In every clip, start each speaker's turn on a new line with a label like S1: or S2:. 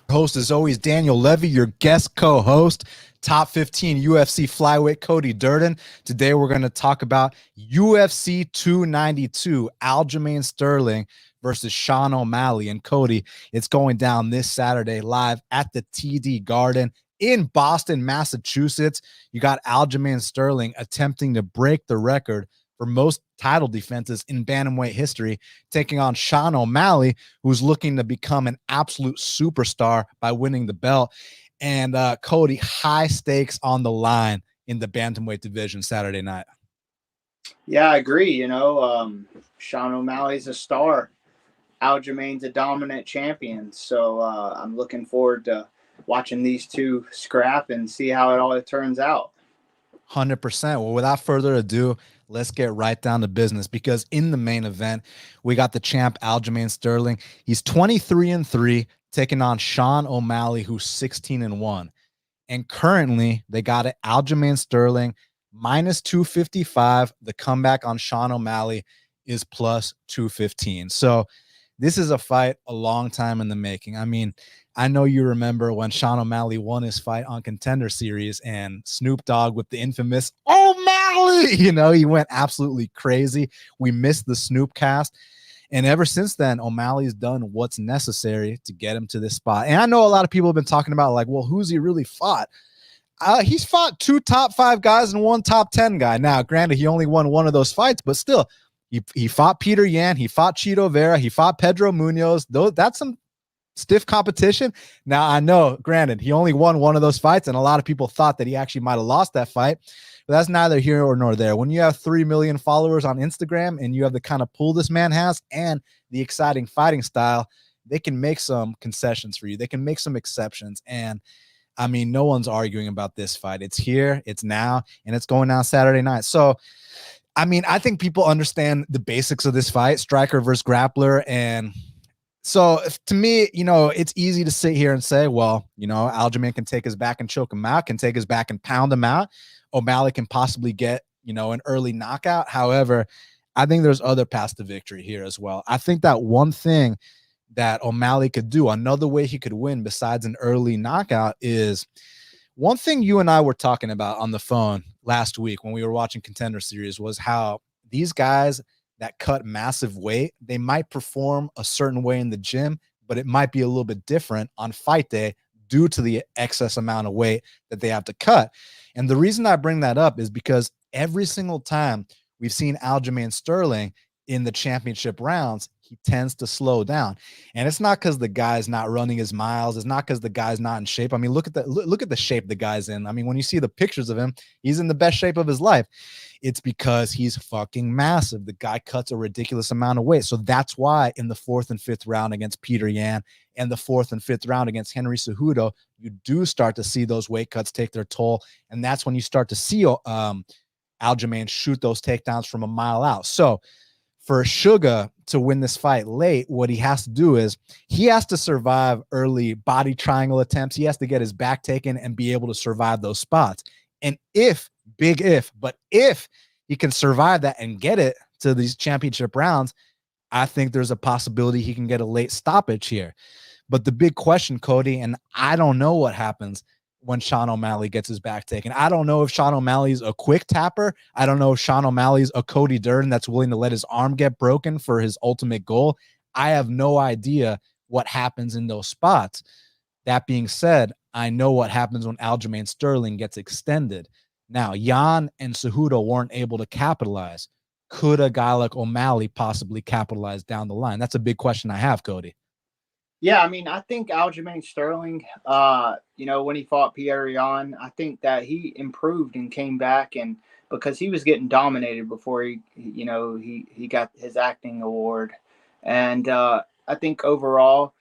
S1: Host is always Daniel Levy, your guest co-host. Top 15 UFC flyweight Cody Durden. Today we're going to talk about UFC 292, Aljamain Sterling versus Sean O'Malley. And Cody, it's going down this Saturday live at the TD Garden in Boston, Massachusetts. You got Aljamain Sterling attempting to break the record for most title defenses in bantamweight history, taking on Sean O'Malley, who's looking to become an absolute superstar by winning the belt. And Cody, high stakes on the line in the bantamweight division Saturday night.
S2: Yeah, I agree. Sean O'Malley's a star. Aljamain's a dominant champion. So I'm looking forward to watching these two scrap and see how it all turns out.
S1: 100%. Well, without further ado, let's get right down to business, because in the main event, we got the champ Aljamain Sterling. He's 23-3, taking on Sean O'Malley, who's 16-1. And currently, they got it Aljamain Sterling minus 255. The comeback on Sean O'Malley is plus 215. So this is a fight a long time in the making. I mean, I know you remember when Sean O'Malley won his fight on Contender Series and Snoop Dogg with the infamous O'Malley, he went absolutely crazy. We missed the Snoop cast. And ever since then, O'Malley's done what's necessary to get him to this spot. And I know a lot of people have been talking about, like, well, who's he really fought? He's fought 2 top 5 guys and 1 top 10 guy. Now, granted, he only won one of those fights, but still, he fought Peter Yan, he fought Chito Vera, he fought Pedro Munhoz. That's some stiff competition. Now, I know, granted, he only won one of those fights, and a lot of people thought that he actually might have lost that fight. But that's neither here nor there. When you have 3 million followers on Instagram and you have the kind of pull this man has and the exciting fighting style, they can make some concessions for you. They can make some exceptions. And I mean, no one's arguing about this fight. It's here, it's now, and it's going down Saturday night. So, I mean, I think people understand the basics of this fight, striker versus grappler. And so to me, it's easy to sit here and say, well, Aljamain can take his back and choke him out, can take his back and pound him out. O'Malley can possibly get, an early knockout. However, I think there's other paths to victory here as well. I think that one thing that O'Malley could do, another way he could win besides an early knockout, is one thing you and I were talking about on the phone last week when we were watching Contender Series, was how these guys that cut massive weight, they might perform a certain way in the gym, but it might be a little bit different on fight day due to the excess amount of weight that they have to cut. And the reason I bring that up is because every single time we've seen Aljamain Sterling in the championship rounds, he tends to slow down. And it's not because the guy's not running his miles. It's not because the guy's not in shape. I mean, look at the shape the guy's in. I mean, when you see the pictures of him, he's in the best shape of his life. It's because he's fucking massive. The guy cuts a ridiculous amount of weight. So that's why in the 4th and 5th round against Peter Yan and the 4th and 5th round against Henry Cejudo, you do start to see those weight cuts take their toll. And that's when you start to see Aljamain shoot those takedowns from a mile out. So for Sugar to win this fight late, what he has to do is he has to survive early body triangle attempts. He has to get his back taken and be able to survive those spots. And if he can survive that and get it to these championship rounds, I think there's a possibility he can get a late stoppage here. But the big question, Cody, and I don't know what happens when Sean O'Malley gets his back taken. I don't know if Sean O'Malley's a quick tapper. I don't know if Sean O'Malley's a Cody Durden that's willing to let his arm get broken for his ultimate goal. I have no idea what happens in those spots. That being said, I know what happens when Aljamain Sterling gets extended. Now, Yan and Cejudo weren't able to capitalize. Could a guy like O'Malley possibly capitalize down the line? That's a big question I have, Cody.
S2: Yeah, I mean, I think Aljamain Sterling, when he fought Peter Yan, I think that he improved and came back, and because he was getting dominated before he got his acting award. And I think overall,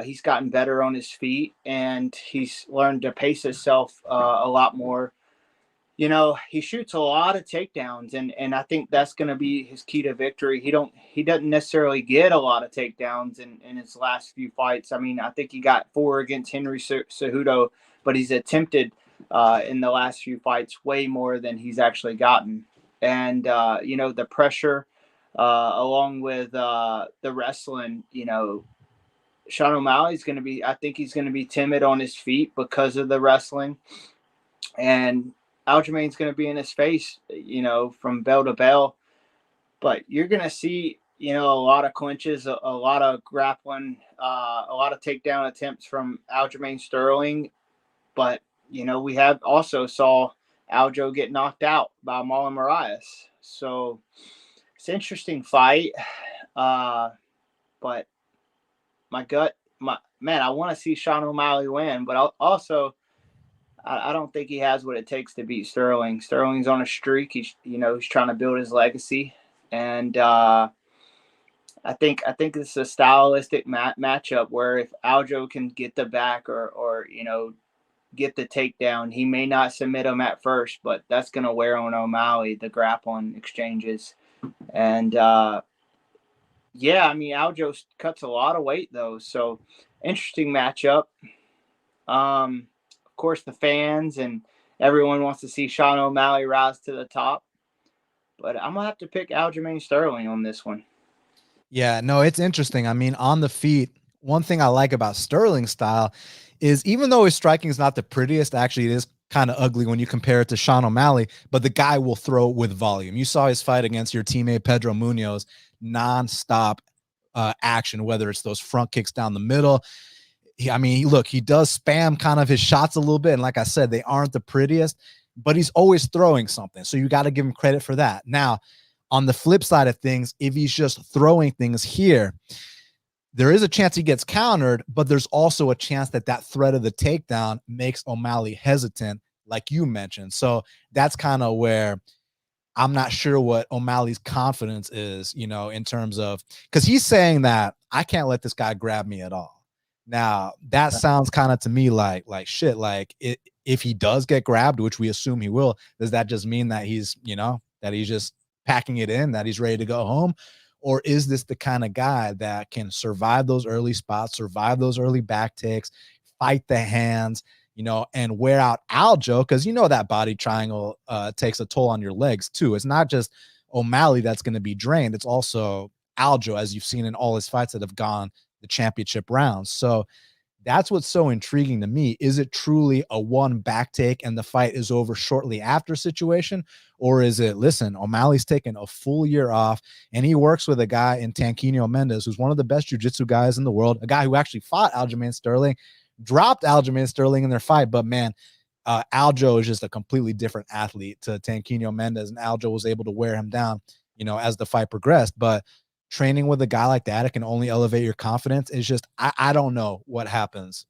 S2: he's gotten better on his feet, and he's learned to pace himself a lot more. He shoots a lot of takedowns, and I think that's going to be his key to victory. He doesn't necessarily get a lot of takedowns in his last few fights. I mean, I think he got 4 against Henry Cejudo, but he's attempted in the last few fights way more than he's actually gotten. And, the pressure along with the wrestling, Sean O'Malley's going to be, I think he's going to be timid on his feet because of the wrestling. And Aljamain's going to be in his face, from bell to bell. But you're going to see, a lot of clinches, a lot of grappling, a lot of takedown attempts from Aljamain Sterling. But, we have also saw Aljo get knocked out by Marlon Moraes. So it's an interesting fight. But my gut, I want to see Sean O'Malley win, but I don't think he has what it takes to beat Sterling. Sterling's on a streak. He's trying to build his legacy, and I think this is a stylistic matchup where if Aljo can get the back or get the takedown, he may not submit him at first, but that's going to wear on O'Malley, the grappling exchanges, and Aljo cuts a lot of weight though, so interesting matchup. Of course, the fans and everyone wants to see Sean O'Malley rise to the top, but I'm gonna have to pick Aljamain Sterling on this one.
S1: Yeah, no, it's interesting. I mean, on the feet, one thing I like about Sterling's style is even though his striking is not the prettiest, actually it is kind of ugly when you compare it to Sean O'Malley, but the guy will throw with volume. You saw his fight against your teammate Pedro Munhoz, nonstop action, whether it's those front kicks down the middle. He does spam kind of his shots a little bit. And like I said, they aren't the prettiest, but he's always throwing something. So you got to give him credit for that. Now, on the flip side of things, if he's just throwing things here, there is a chance he gets countered, but there's also a chance that threat of the takedown makes O'Malley hesitant, like you mentioned. So that's kind of where I'm not sure what O'Malley's confidence is, in terms of, because he's saying that I can't let this guy grab me at all. Now that sounds kind of to me like shit. Like if he does get grabbed, which we assume he will, does that just mean that he's just packing it in, that he's ready to go home? Or is this the kind of guy that can survive those early spots, survive those early back takes, fight the hands, and wear out Aljo? Because that body triangle takes a toll on your legs too. It's not just O'Malley that's going to be drained. It's also Aljo, as you've seen in all his fights that have gone the championship rounds. So that's what's so intriguing to me. Is it truly a one back take and the fight is over shortly after situation? Or is it, listen, O'Malley's taken a full year off and he works with a guy in Tanquinho Mendes, who's one of the best jiu-jitsu guys in the world, a guy who actually fought Aljamain Sterling, dropped Aljamain Sterling in their fight. But man, Aljo is just a completely different athlete to Tanquinho Mendes, and Aljo was able to wear him down, as the fight progressed. But training with a guy like that, it can only elevate your confidence. It's just, I don't know what happens.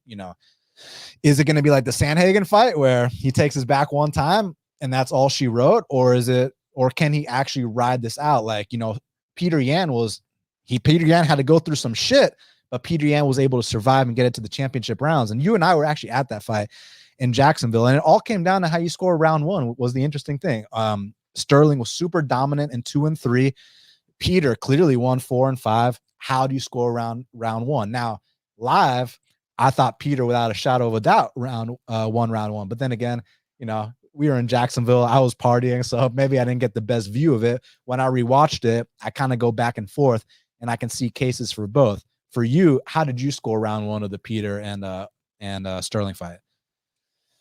S1: Is it going to be like the Sandhagen fight where he takes his back one time and that's all she wrote? Or can he actually ride this out? Like, Peter Yan had to go through some shit, but Peter Yan was able to survive and get into the championship rounds. And you and I were actually at that fight in Jacksonville, and it all came down to how you score round one was the interesting thing. Sterling was super dominant in 2 and 3. Peter clearly won 4 and 5. How do you score round one? Now, live, I thought Peter, without a shadow of a doubt, round one. But then again, we were in Jacksonville. I was partying, so maybe I didn't get the best view of it. When I rewatched it, I kind of go back and forth, and I can see cases for both. For you, how did you score round one of the Peter and Sterling fight?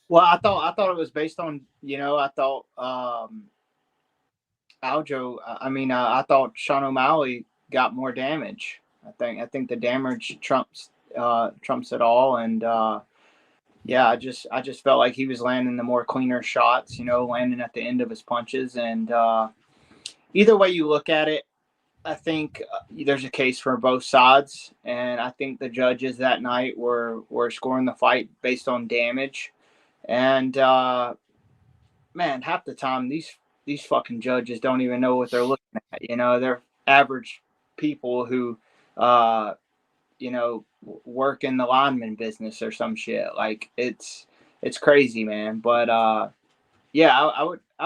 S2: Well, I thought it was based on, I thought Aljo. I thought Sean O'Malley got more damage. I think the damage trumps it all, and I just felt like he was landing the more cleaner shots, landing at the end of his punches, and either way you look at it, I think there's a case for both sides, and I think the judges that night were scoring the fight based on damage, and man, half the time these fucking judges don't even know what they're looking at. They're average people who, work in the lineman business or some shit. Like it's crazy, man. But I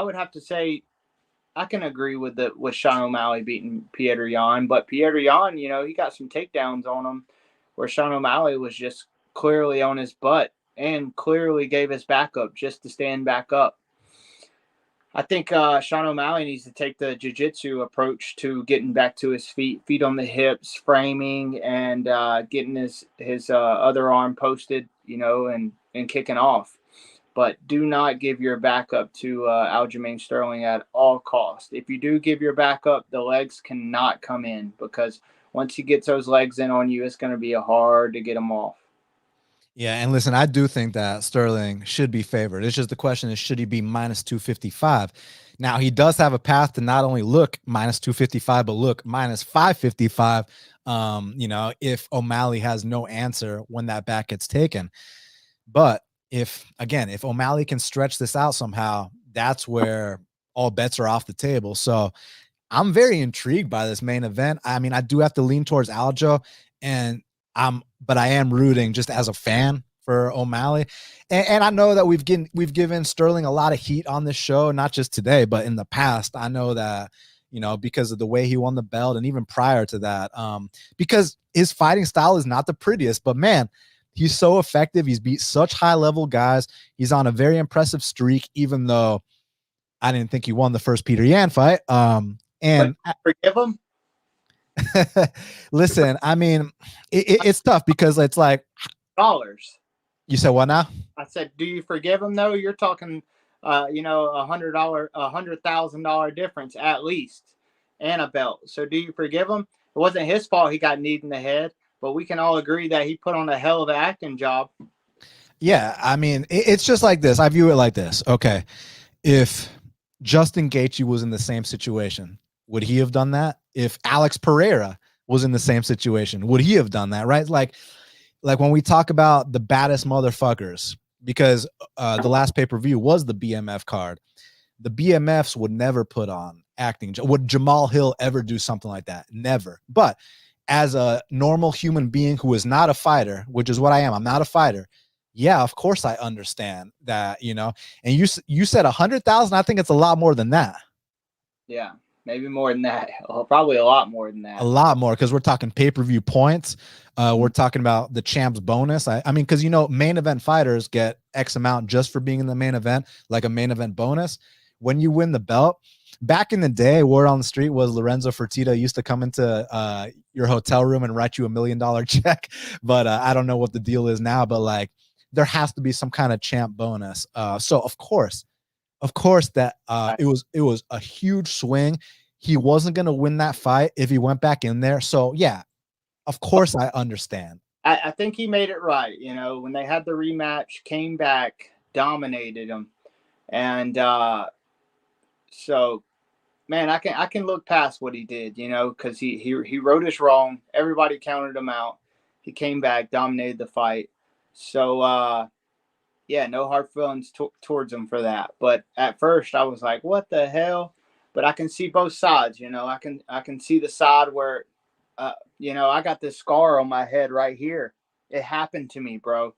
S2: would have to say I can agree with Sean O'Malley beating Petr Yan, but Petr Yan, he got some takedowns on him where Sean O'Malley was just clearly on his butt and clearly gave his back up just to stand back up. I think Sean O'Malley needs to take the jiu-jitsu approach to getting back to his feet on the hips, framing, and getting his other arm posted, and kicking off. But do not give your back up to Aljamain Sterling at all costs. If you do give your back up, the legs cannot come in, because once he gets those legs in on you, it's going to be hard to get them off.
S1: Yeah, and listen, I do think that Sterling should be favored. It's just the question is, should he be minus 255? Now, he does have a path to not only look minus 255, but look minus 555, if O'Malley has no answer when that back gets taken. But if O'Malley can stretch this out somehow, that's where all bets are off the table. So I'm very intrigued by this main event. I mean, I do have to lean towards Aljo, but I am rooting just as a fan for O'Malley. And I know that we've given Sterling a lot of heat on this show, not just today, but in the past. I know that, because of the way he won the belt, and even prior to that, because his fighting style is not the prettiest, but man, he's so effective. He's beat such high level guys. He's on a very impressive streak, even though I didn't think he won the first Peter Yan fight. And
S2: forgive him.
S1: Listen, I mean, it's tough because it's like
S2: dollars.
S1: You said what now?
S2: I said, do you forgive him though? You're talking, $100,000 difference at least, and a belt. So do you forgive him? It wasn't his fault he got kneed in the head, but we can all agree that he put on a hell of an acting job.
S1: Yeah, I mean, it's just like this. I view it like this. Okay, if Justin Gaethje was in the same situation, would he have done that? If Alex Pereira was in the same situation, would he have done that? Right? Like when we talk about the baddest motherfuckers, because the last pay-per-view was the BMF card. The BMFs would never put on acting. Would Jamal Hill ever do something like that? Never. But as a normal human being who is not a fighter, which is what I am, I'm not a fighter. Yeah, of course I understand that, and you said 100,000. I think it's a lot more than that.
S2: Yeah, maybe more than that. Probably a lot more than that.
S1: A lot more, because we're talking pay-per-view points. We're talking about the champ's bonus. I mean, because main event fighters get X amount just for being in the main event, like a main event bonus. When you win the belt, back in the day, word on the street was Lorenzo Fertitta used to come into your hotel room and write you $1 million check. But I don't know what the deal is now. But like, there has to be some kind of champ bonus. So of course that it was a huge swing. He wasn't going to win that fight if he went back in there. So yeah, of course I understand.
S2: I think he made it right. When they had the rematch, came back, dominated him. And so, man, I can look past what he did, because he wrote us wrong. Everybody counted him out. He came back, dominated the fight. So, yeah, no hard feelings towards him for that. But at first, I was like, "What the hell?" But I can see both sides. I can see the side where, I got this scar on my head right here. It happened to me, bro.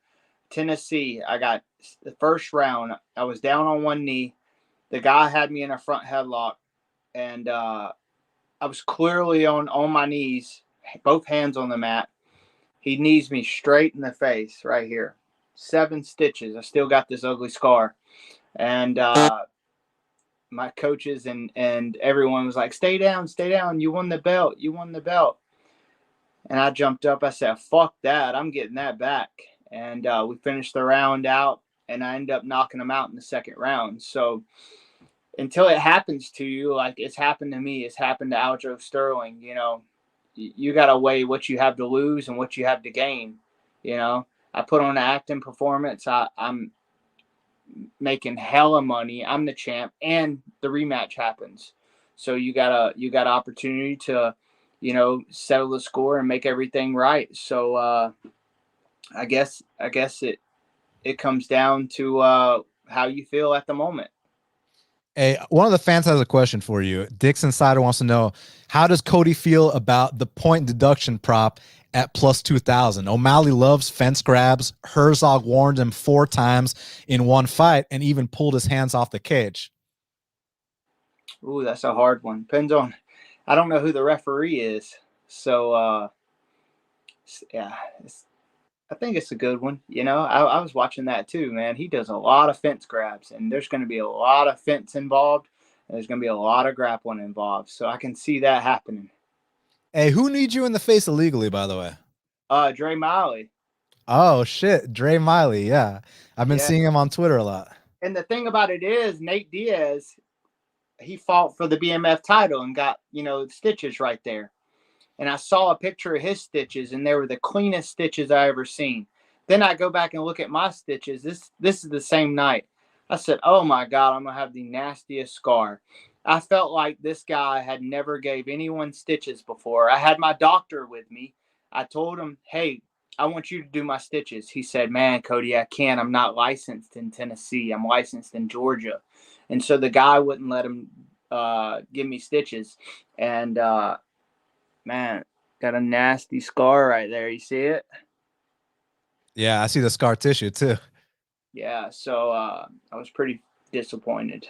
S2: Tennessee, I got the first round. I was down on one knee. The guy had me in a front headlock, and I was clearly on my knees, both hands on the mat. He knees me straight in the face right here. 7 stitches. I still got this ugly scar. And my coaches and everyone was like, stay down. You won the belt. And I jumped up. I said, fuck that. I'm getting that back. And we finished the round out, and I ended up knocking him out in the second round. So until it happens to you, like it's happened to me, it's happened to Aljamain Sterling, you got to weigh what you have to lose and what you have to gain. I put on an acting performance. I'm making hella money. I'm the champ, and the rematch happens. So you got opportunity to, settle the score and make everything right. So I guess it comes down to how you feel at the moment.
S1: Hey, one of the fans has a question for you. Dix Insider wants to know, how does Cody feel about the point deduction prop at plus 2,000? O'Malley loves fence grabs. Herzog warned him 4 times in one fight and even pulled his hands off the cage.
S2: Ooh, that's a hard one. Depends on, I don't know who the referee is. So, yeah, I think it's a good one. You know, I was watching that too, man. He does a lot of fence grabs, and there's going to be a lot of fence involved, and there's going to be a lot of grappling involved. So I can see that happening.
S1: Hey, who needs you in the face illegally, by the way?
S2: Dre Miley.
S1: Oh shit, Dre Miley. Yeah, I've been
S2: Yeah.
S1: seeing him on Twitter a lot.
S2: And the thing about it is, Nate Diaz, he fought for the BMF title and got, stitches right there. And I saw a picture of his stitches, and they were the cleanest stitches I ever seen. Then I go back and look at my stitches. This is the same night. I said, "Oh my God, I'm gonna have the nastiest scar." I felt like this guy had never gave anyone stitches before. I had my doctor with me. I told him, "Hey, I want you to do my stitches." He said, "Man, Cody, I can't. I'm not licensed in Tennessee. I'm licensed in Georgia." And so the guy wouldn't let him give me stitches. And man, got a nasty scar right there. You see it?
S1: Yeah, I see the scar tissue too.
S2: Yeah, so I was pretty disappointed.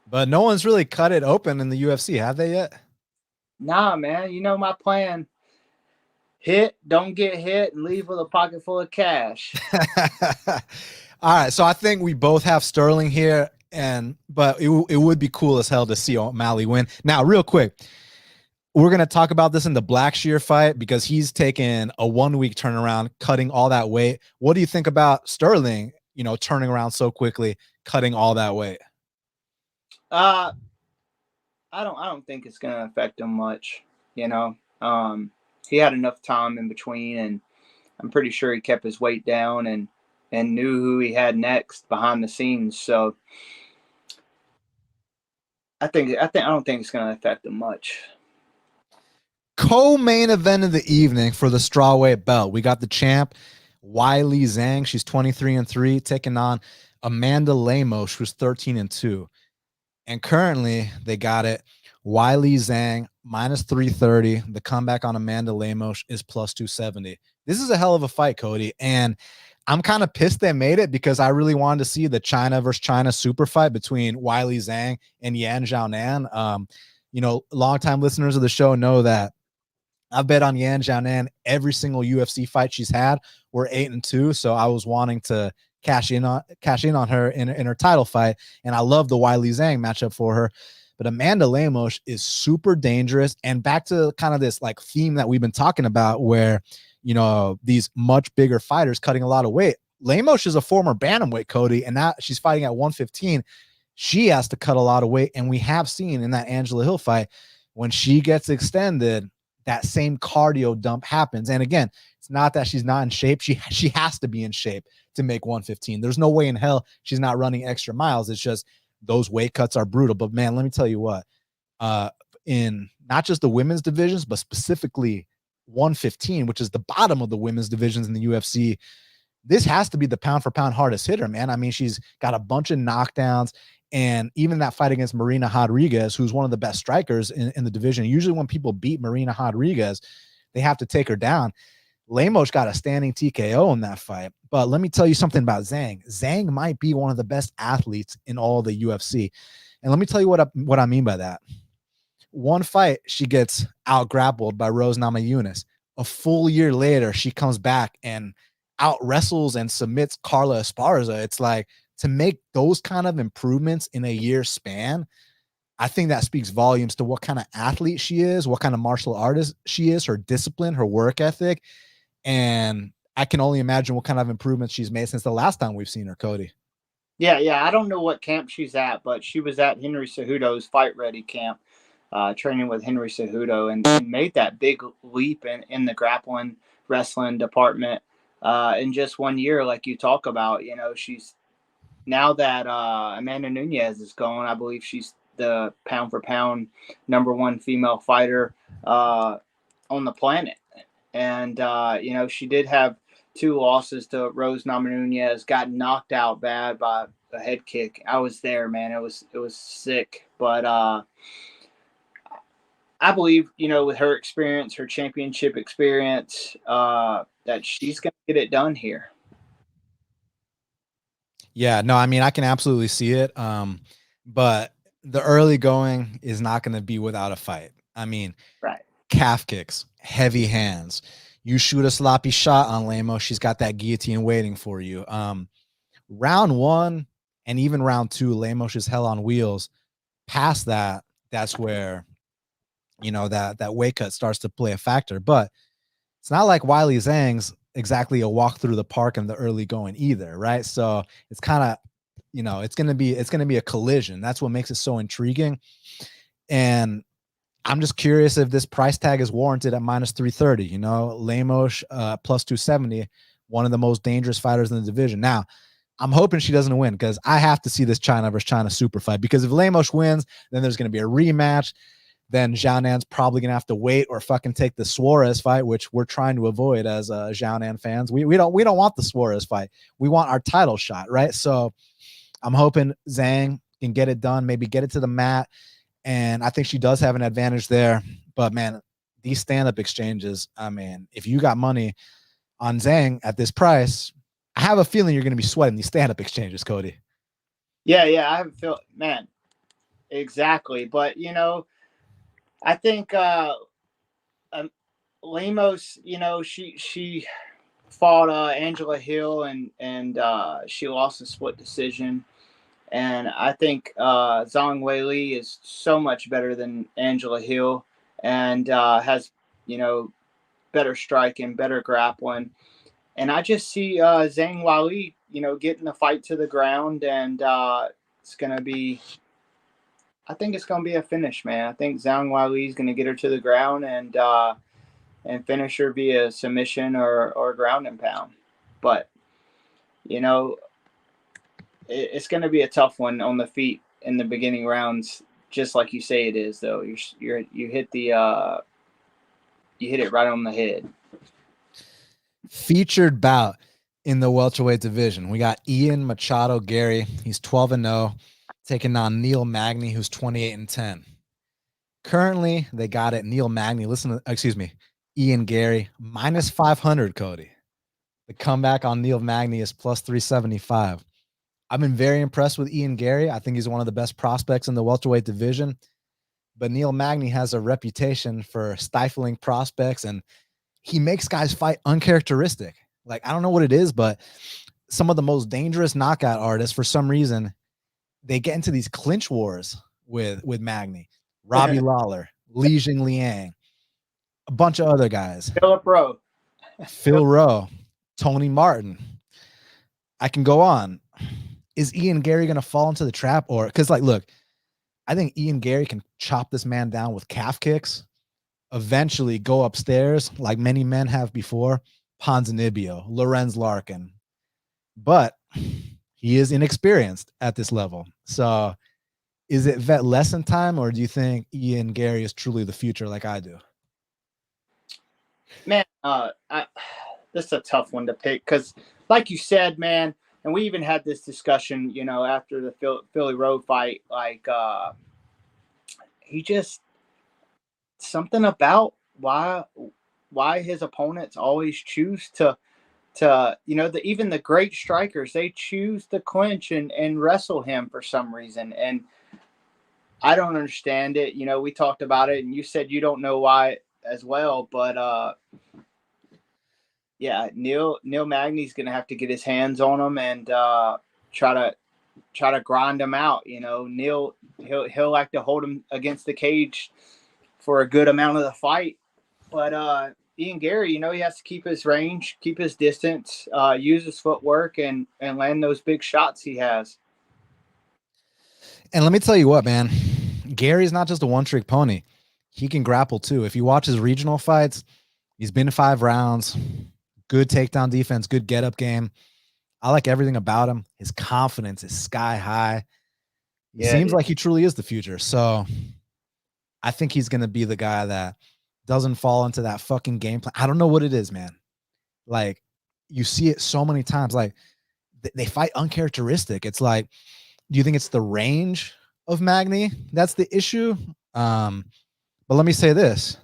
S1: But no one's really cut it open in the UFC, have they yet?
S2: Nah, man, you know my plan. Hit, don't get hit, and leave with a pocket full of cash.
S1: All right, so I think we both have Sterling here, but it would be cool as hell to see O'Malley win. Now, real quick, we're going to talk about this in the Blackshear fight because he's taken a 1 week turnaround, cutting all that weight. What do you think about Sterling, turning around so quickly, cutting all that weight?
S2: I don't think it's gonna affect him much. He had enough time in between, and I'm pretty sure he kept his weight down and knew who he had next behind the scenes. So I don't think it's gonna affect him much.
S1: Co-main event of the evening for the strawweight belt. We got the champ, Weili Zhang. She's 23-3, taking on Amanda Lemos, who's 13-2. And currently, they got it. Weili Zhang minus 330. The comeback on Amanda Lemos is plus 270. This is a hell of a fight, Cody. And I'm kind of pissed they made it because I really wanted to see the China versus China super fight between Weili Zhang and Yan Xiaonan. Longtime listeners of the show know that I've bet on Yan Xiaonan every single UFC fight she's had. We're 8-2, so I was wanting to cash in on her in her title fight, and I love the Weili Zhang matchup for her. But Amanda Lemos is super dangerous, and back to kind of this like theme that we've been talking about, where these much bigger fighters cutting a lot of weight. Lemos is a former bantamweight, Cody, and now she's fighting at 115. She has to cut a lot of weight, and we have seen in that Angela Hill fight when she gets extended, that same cardio dump happens. And again, it's not that she's not in shape. She has to be in shape to make 115. There's no way in hell she's not running extra miles. It's just those weight cuts are brutal. But man, let me tell you what, in not just the women's divisions, but specifically 115, which is the bottom of the women's divisions in the UFC, this has to be the pound for pound hardest hitter, man. I mean, she's got a bunch of knockdowns. And even that fight against Marina Rodrigues, who's one of the best strikers in the division. Usually when people beat Marina Rodrigues, they have to take her down. Lemos got a standing TKO in that fight. But let me tell you something about Zhang. Zhang might be one of the best athletes in all the UFC. And let me tell you what I mean by that. One fight, she gets out-grappled by Rose Namajunas. A full year later, she comes back and out-wrestles and submits Carla Esparza. It's like, to make those kind of improvements in a year span, I think that speaks volumes to what kind of athlete she is, what kind of martial artist she is, her discipline, her work ethic. And I can only imagine what kind of improvements she's made since the last time we've seen her, Cody.
S2: Yeah. I don't know what camp she's at, but she was at Henry Cejudo's Fight Ready camp, training with Henry Cejudo, and made that big leap in the grappling wrestling department in just 1 year, like you talk about. She's now that Amanda Nunes is gone, I believe she's the pound for pound #1 female fighter on the planet. And, she did have 2 losses to Rose Namajunas, got knocked out bad by a head kick. I was there, man. It was sick. But I believe, with her experience, her championship experience, that she's going to get it done here.
S1: Yeah, no, I mean, I can absolutely see it. But the early going is not going to be without a fight. I mean,
S2: right.
S1: Calf kicks, heavy hands, You shoot a sloppy shot on Lemos, she's got that guillotine waiting for you. Round 1 and even round 2, Lemos is hell on wheels. Past that, that's where, you know, that weight cut starts to play a factor. But it's not like Weili Zhang's exactly a walk through the park in the early going either, right? So it's kind of, you know, it's gonna be a collision. That's what makes it so intriguing. And I'm just curious if this price tag is warranted at minus 330. You know, Lemos plus 270, one of the most dangerous fighters in the division. Now, I'm hoping she doesn't win because I have to see this China versus China super fight. Because if Lemos wins, then there's going to be a rematch. Then Xiaonan's probably going to have to wait or fucking take the Suarez fight, which we're trying to avoid as Xiaonan fans. We don't want the Suarez fight. We want our title shot, right? So I'm hoping Zhang can get it done, maybe get it to the mat. And I think she does have an advantage there. But, man, these stand-up exchanges, I mean, if you got money on Zhang at this price, I have a feeling you're going to be sweating these stand-up exchanges, Cody.
S2: Yeah, I have a feel, man, exactly. But, you know, I think Lemos, you know, she fought Angela Hill and she lost a split decision. And I think Zhang Weili is so much better than Angela Hill and has, you know, better striking, better grappling. And I just see Zhang Weili, you know, getting the fight to the ground, and it's going to be, I think it's going to be a finish, man. I think Zhang Weili is going to get her to the ground and finish her via submission or ground and pound. But, you know, it's going to be a tough one on the feet in the beginning rounds, just like you say it is. Though you hit the you hit it right on the head.
S1: Featured bout in the welterweight division, we got Ian Machado Garry. He's 12-0, taking on Neil Magny, who's 28-10. Currently, they got it. Neil Magny. Ian Garry minus 500. Cody, the comeback on Neil Magny is plus 375. I've been very impressed with Ian Garry. I think he's one of the best prospects in the welterweight division. But Neil Magny has a reputation for stifling prospects, and he makes guys fight uncharacteristic. Like, I don't know what it is, but some of the most dangerous knockout artists, for some reason, they get into these clinch wars with Magny. Robbie Lawler, Li Jingliang, a bunch of other guys. Phil Rowe, Tony Martin. I can go on. Is Ian Garry going to fall into the trap? Or because, like, look, I think Ian Garry can chop this man down with calf kicks, eventually go upstairs like many men have before, Ponzinibbio, Lorenz Larkin. But he is inexperienced at this level. So is it vet lesson time, or do you think Ian Garry is truly the future like I do?
S2: Man, this is a tough one to pick because, like you said, man, and we even had this discussion, you know, after the Philly Road fight, like he just something about why his opponents always choose to you know, even the great strikers, they choose to clinch and wrestle him for some reason, and I don't understand it. You know, we talked about it, and you said you don't know why as well, but yeah, Neil Magny's gonna have to get his hands on him and try to grind him out. You know, Neil he'll like to hold him against the cage for a good amount of the fight, but Ian Garry, you know, he has to keep his range, keep his distance, use his footwork, and land those big shots he has.
S1: And let me tell you what, man, Gary's not just a one-trick pony. He can grapple too. If you watch his regional fights, he's been 5 rounds. Good takedown defense, good get-up game. I like everything about him. His confidence is sky high. He seems like he truly is the future. So I think he's going to be the guy that doesn't fall into that fucking game plan. I don't know what it is, man. Like, you see it so many times. Like, they fight uncharacteristic. It's like, do you think it's the range of Magny that's the issue? But let me say this.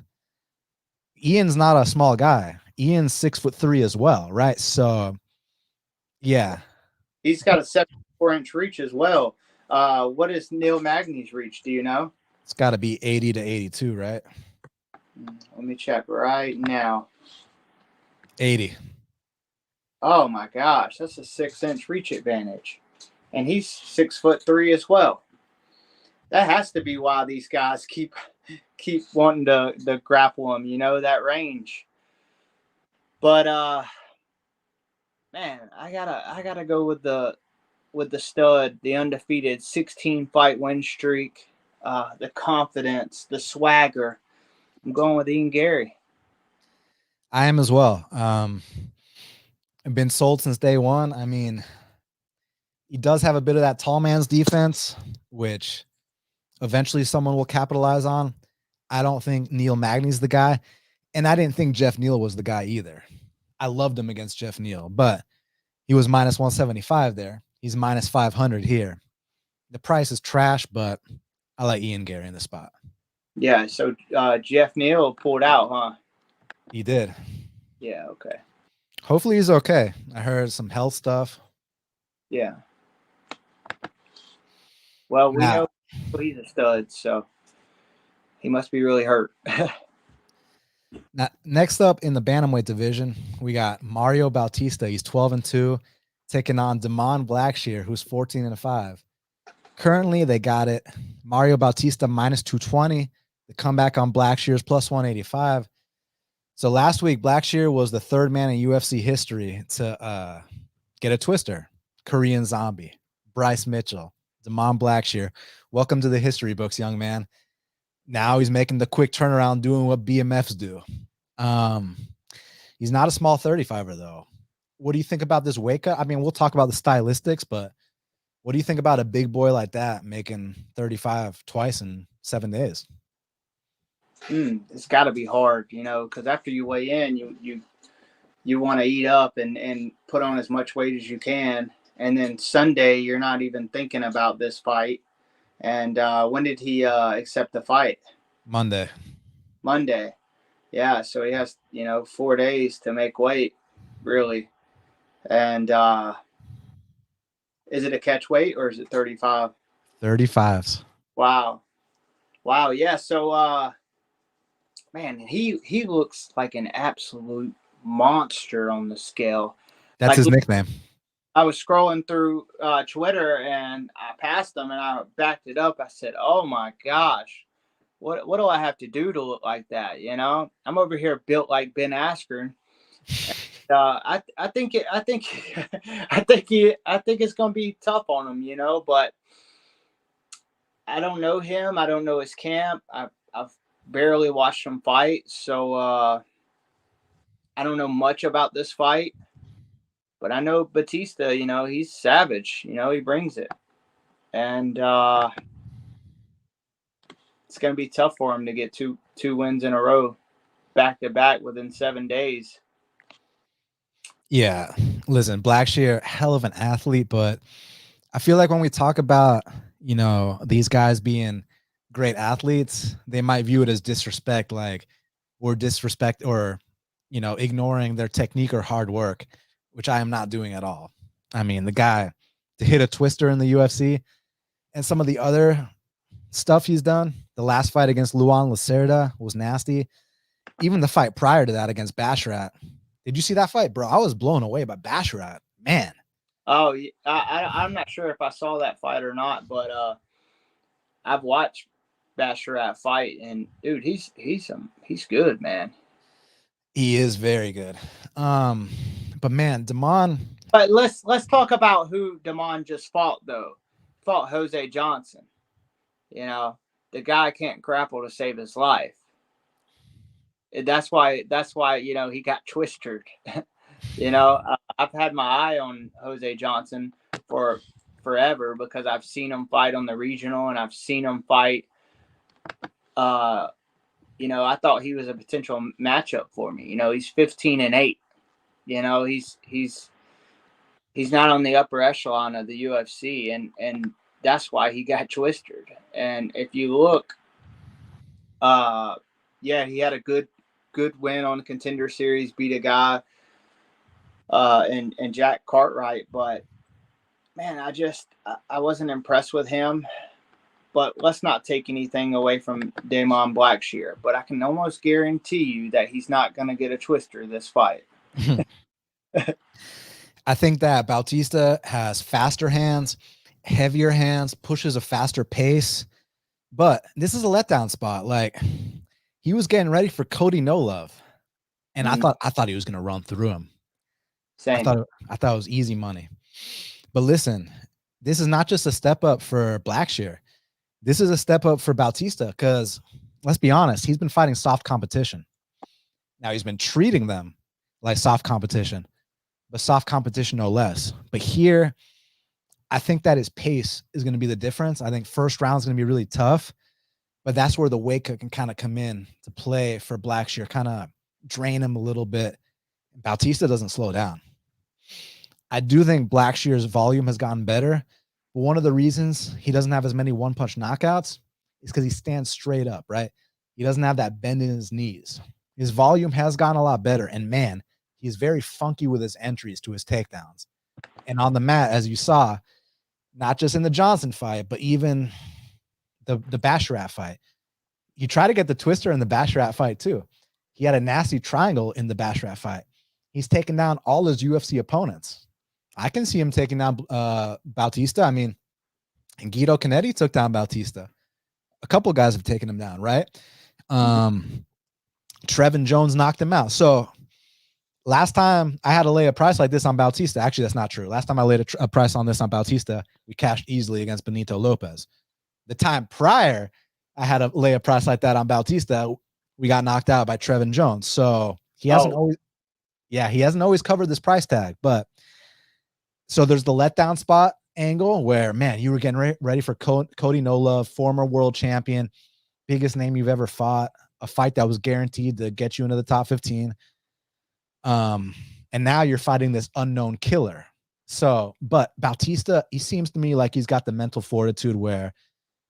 S1: Ian's not a small guy. Ian's 6'3" as well, right? So, yeah.
S2: He's got a 74-inch reach as well. What is Neil Magny's reach? Do you know?
S1: It's got to be 80 to 82, right?
S2: Let me check right now.
S1: 80.
S2: Oh my gosh, that's a 6-inch reach advantage, and he's 6'3" as well. That has to be why these guys keep wanting to grapple him. That range. But man, I gotta go with the stud, the undefeated 16 fight win streak, the confidence, the swagger. I'm going with Ian Garry.
S1: I am as well. I've been sold since day one. I mean, he does have a bit of that tall man's defense, which eventually someone will capitalize on. I don't think Neil Magny's the guy, and I didn't think Jeff Neal was the guy either. I loved him against Jeff Neal, but he was minus 175 there. He's minus 500 here. The price is trash, but I like Ian Garry in the spot.
S2: Yeah, so Jeff Neal pulled out, huh?
S1: He did.
S2: Yeah, okay.
S1: Hopefully he's okay. I heard some health stuff.
S2: Yeah. Well, we know he's a stud, so he must be really hurt.
S1: Now, next up in the bantamweight division, we got Mario Bautista. He's 12-2, taking on Damon Blackshear, who's 14-5. Currently, they got it. Mario Bautista minus 220. The comeback on Blackshear's plus 185. So last week, Blackshear was the third man in UFC history to get a twister. Korean Zombie, Bryce Mitchell, Damon Blackshear. Welcome to the history books, young man. Now he's making the quick turnaround, doing what BMFs do. He's not a small 35er, though. What do you think about this weight cut? I mean, we'll talk about the stylistics, but what do you think about a big boy like that making 35 twice in 7 days?
S2: It's got to be hard, because after you weigh in, you want to eat up and put on as much weight as you can. And then Sunday, you're not even thinking about this fight. And when did he accept the fight?
S1: Monday.
S2: Yeah, so he has, 4 days to make weight, really. And is it a catch weight or is it 35?
S1: 35s.
S2: Wow. Yeah. So, man, he looks like an absolute monster on the scale.
S1: That's his nickname.
S2: I was scrolling through Twitter and I passed him and I backed it up. I said, "Oh my gosh, what do I have to do to look like that?" I'm over here built like Ben Askren. I think it's gonna be tough on him, but I don't know him. I don't know his camp. I've barely watched him fight, so I don't know much about this fight. But I know Bautista, he's savage. He brings it. And it's going to be tough for him to get two wins in a row, back-to-back within 7 days.
S1: Yeah. Listen, Blackshear, hell of an athlete, but I feel like when we talk about, these guys being great athletes, they might view it as disrespect, like we're disrespect or, ignoring their technique or hard work, which I am not doing at all. I mean, the guy to hit a twister in the UFC and some of the other stuff he's done, the last fight against Luan Lacerda was nasty. Even the fight prior to that against Meerschaert. Did you see that fight, bro? I was blown away by Meerschaert, man.
S2: Oh, I'm not sure if I saw that fight or not, but I've watched Meerschaert fight, and dude, he's good, man.
S1: He is very good. But man, Damon.
S2: But let's talk about who Damon just fought though. Fought Jose Johnson. The guy can't grapple to save his life. That's why he got twisted. I've had my eye on Jose Johnson for forever because I've seen him fight on the regional and I've seen him fight. I thought he was a potential matchup for me. He's 15-8. He's not on the upper echelon of the UFC, and that's why he got twisted. And if you look, he had a good win on the Contender Series, beat a guy, and Jack Cartwright. But man, I wasn't impressed with him. But let's not take anything away from Damon Blackshear. But I can almost guarantee you that he's not going to get a twister this fight.
S1: I think that Bautista has faster hands, heavier hands, pushes a faster pace. But this is a letdown spot. Like, he was getting ready for Cody No Love, and I thought he was gonna run through him.
S2: Same.
S1: I thought it was easy money. But listen, this is not just a step up for Blackshear. This is a step up for Bautista because, let's be honest, he's been fighting soft competition. Now he's been treating them like soft competition, but soft competition no less. But here, I think that his pace is going to be the difference. I think first round is going to be really tough, but that's where the weight cut can kind of come in to play for Blackshear, kind of drain him a little bit. Bautista doesn't slow down. I do think Blackshear's volume has gotten better. But one of the reasons he doesn't have as many one-punch knockouts is because he stands straight up, right? He doesn't have that bend in his knees. His volume has gotten a lot better. And man, he's very funky with his entries to his takedowns. And on the mat, as you saw, not just in the Johnson fight, but even the Basharat fight, he tried to get the twister in the Basharat fight too. He had a nasty triangle in the Basharat fight. He's taken down all his UFC opponents. I can see him taking down Bautista. I mean, and Guido Canetti took down Bautista. A couple guys have taken him down, right? Trevin Jones knocked him out. So last time I had to lay a price like this on Bautista, actually, that's not true. Last time I laid a price on this on Bautista, we cashed easily against Benito Lopez. The time prior, I had to lay a price like that on Bautista. We got knocked out by Trevin Jones. So he hasn't always covered this price tag. But so there's the letdown spot angle where, man, you were getting ready for Cody No Love, former world champion, biggest name you've ever fought, a fight that was guaranteed to get you into the top 15. And now you're fighting this unknown killer. So, but Bautista, he seems to me like he's got the mental fortitude where,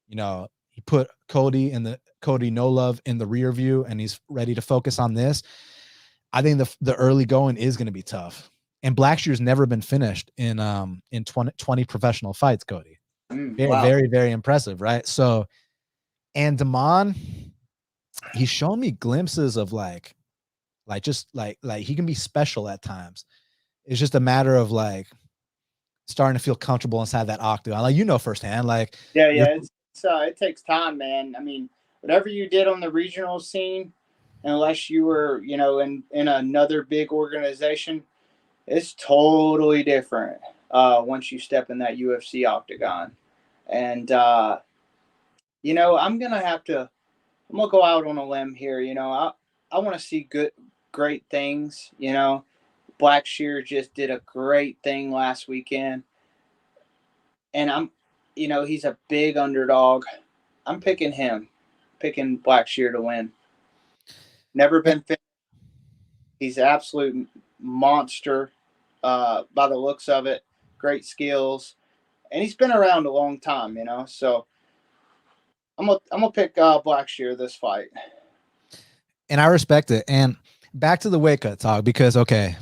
S1: you know, he put Cody No Love in the rear view and he's ready to focus on this. I think the early going is going to be tough. And Blackshear's never been finished in 20 professional fights, Cody. Very, very impressive, right? So, and Damon, he's shown me glimpses of like he can be special at times. It's just a matter of like starting to feel comfortable inside that octagon, like, you know, firsthand. Like,
S2: it takes time, man. I mean, whatever you did on the regional scene, unless you were, you know, in another big organization, it's totally different once you step in that UFC octagon. And you know, I'm gonna go out on a limb here. You know, I want to see great things. You know, Blackshear just did a great thing last weekend, and you know, he's a big underdog. I'm picking Blackshear to win. Never been fit. He's an absolute monster by the looks of it. Great skills, and he's been around a long time. You know, so I'm gonna pick Blackshear this fight.
S1: And I respect it. And back to the weight cut talk, because, okay,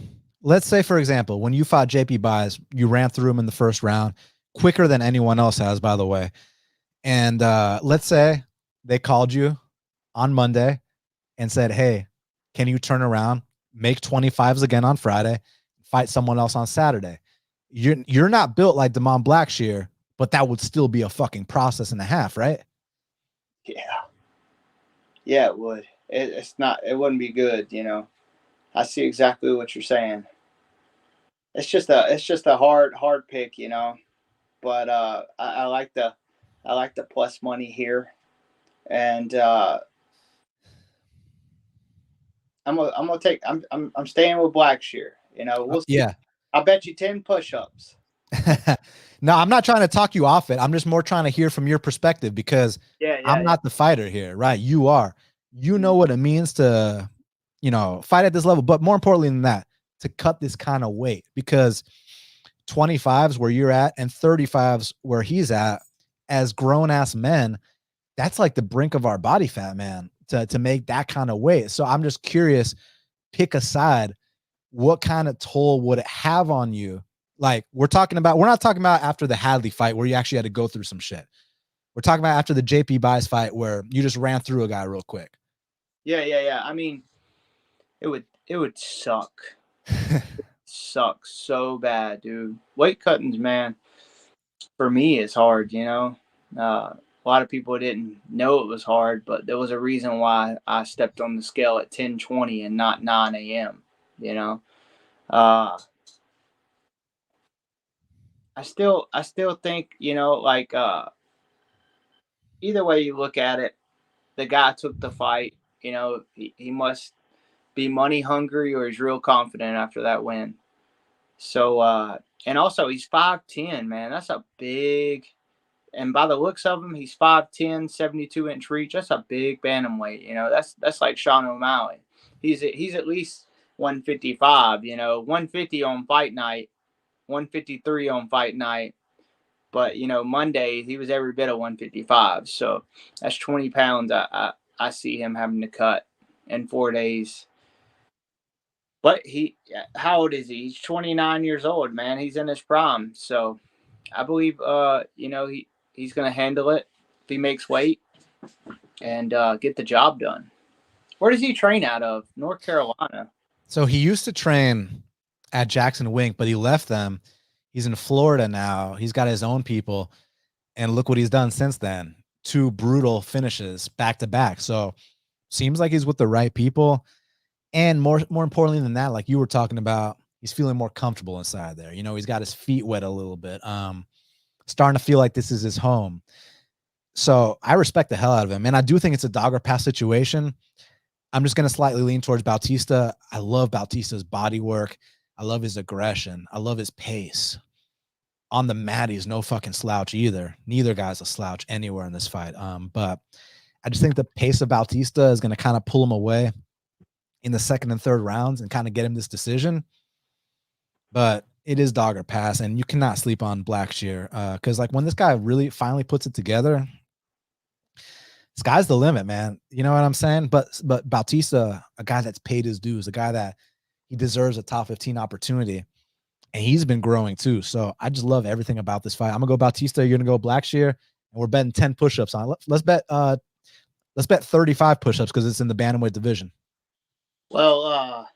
S1: let's say, for example, when you fought JP Buys, you ran through him in the first round quicker than anyone else has, by the way. And let's say they called you on Monday and said, hey, can you turn around, make 25s again on Friday, fight someone else on Saturday? You're not built like Damon Blackshear, but that would still be a fucking process and a half, right?
S2: Yeah, it would. It wouldn't be good, you know. I see exactly what you're saying. It's just a hard pick, you know. But I like the plus money here, and I'm staying with Blackshear. You know, we'll see.
S1: Yeah.
S2: I'll bet you 10 push-ups.
S1: No, I'm not trying to talk you off it. I'm just more trying to hear from your perspective, because I'm not the fighter here, right? You are. You know what it means to, you know, fight at this level, but more importantly than that, to cut this kind of weight, because 25s where you're at and 35s where he's at, as grown-ass men, that's like the brink of our body fat, man, to make that kind of weight. So I'm just curious, pick a side. What kind of toll would it have on you? Like, we're not talking about after the Hadley fight where you actually had to go through some shit. We're talking about after the JP Buys fight where you just ran through a guy real quick.
S2: Yeah. I mean, it would suck. Sucks so bad, dude. Weight cuttings, man, for me is hard, you know. A lot of people didn't know it was hard, but there was a reason why I stepped on the scale at 10:20 and not 9 a.m., you know. Uh, I still think, you know, like either way you look at it, the guy took the fight. You know, he must be money hungry or he's real confident after that win. So and also he's 5'10", man. That's a big, and by the looks of him, he's 5'10", 72-inch reach. That's a big bantamweight. You know, that's like Sean O'Malley. He's at least 155. You know, 150 on fight night, 153 on fight night. But you know, Monday he was every bit of 155. So that's 20 pounds. I see him having to cut in 4 days. But how old is he? He's 29 years old, man. He's in his prime. So I believe, you know, he's going to handle it if he makes weight and get the job done. Where does he train out of? North Carolina.
S1: So he used to train at Jackson Wink, but he left them. He's in Florida now. He's got his own people. And look what he's done since then. 2 brutal finishes back to back. So seems like he's with the right people. And more importantly than that, like you were talking about, he's feeling more comfortable inside there. You know, he's got his feet wet a little bit. Starting to feel like this is his home. So I respect the hell out of him. And I do think it's a dog or pass situation. I'm just going to slightly lean towards Bautista. I love Bautista's body work. I love his aggression. I love his pace. On the mat, he's no fucking slouch either. Neither guy's a slouch anywhere in this fight. But I just think the pace of Bautista is going to kind of pull him away in the second and third rounds and kind of get him this decision. But it is dog or pass, and you cannot sleep on Blackshear because like when this guy really finally puts it together, sky's the limit, man. You know what I'm saying? But Bautista, a guy that's paid his dues, a guy that he deserves a top 15 opportunity, and he's been growing too. So I just love everything about this fight. I'm gonna go Bautista. You're gonna go Blackshear, and we're betting 10 push-ups on it. Let's bet 35 push-ups because it's in the bantamweight division.
S2: Well,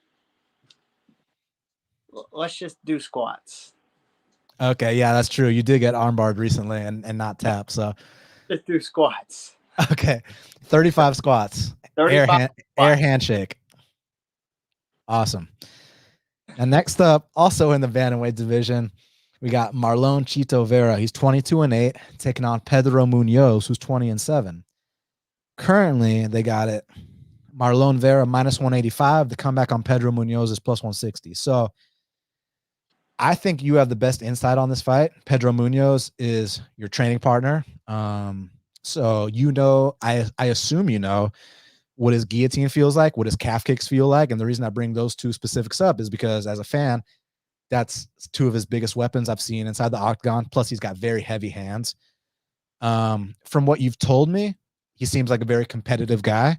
S2: let's just do squats.
S1: Okay, yeah, that's true. You did get armbarred recently and not tapped. So
S2: Let's do squats.
S1: okay, 35 squats.
S2: 35
S1: air handshake. Awesome. And next up, also in the bantamweight division, we got Marlon Chito Vera. He's 22-8, taking on Pedro Munhoz, who's 20-7. Currently, they got it. Marlon Vera minus 185. The comeback on Pedro Munhoz is plus 160. So I think you have the best insight on this fight. Pedro Munhoz is your training partner. So you know, I assume you know what his guillotine feels like, what his calf kicks feel like. And the reason I bring those 2 specifics up is because as a fan, that's 2 of his biggest weapons I've seen inside the octagon. Plus, he's got very heavy hands. From what you've told me, he seems like a very competitive guy.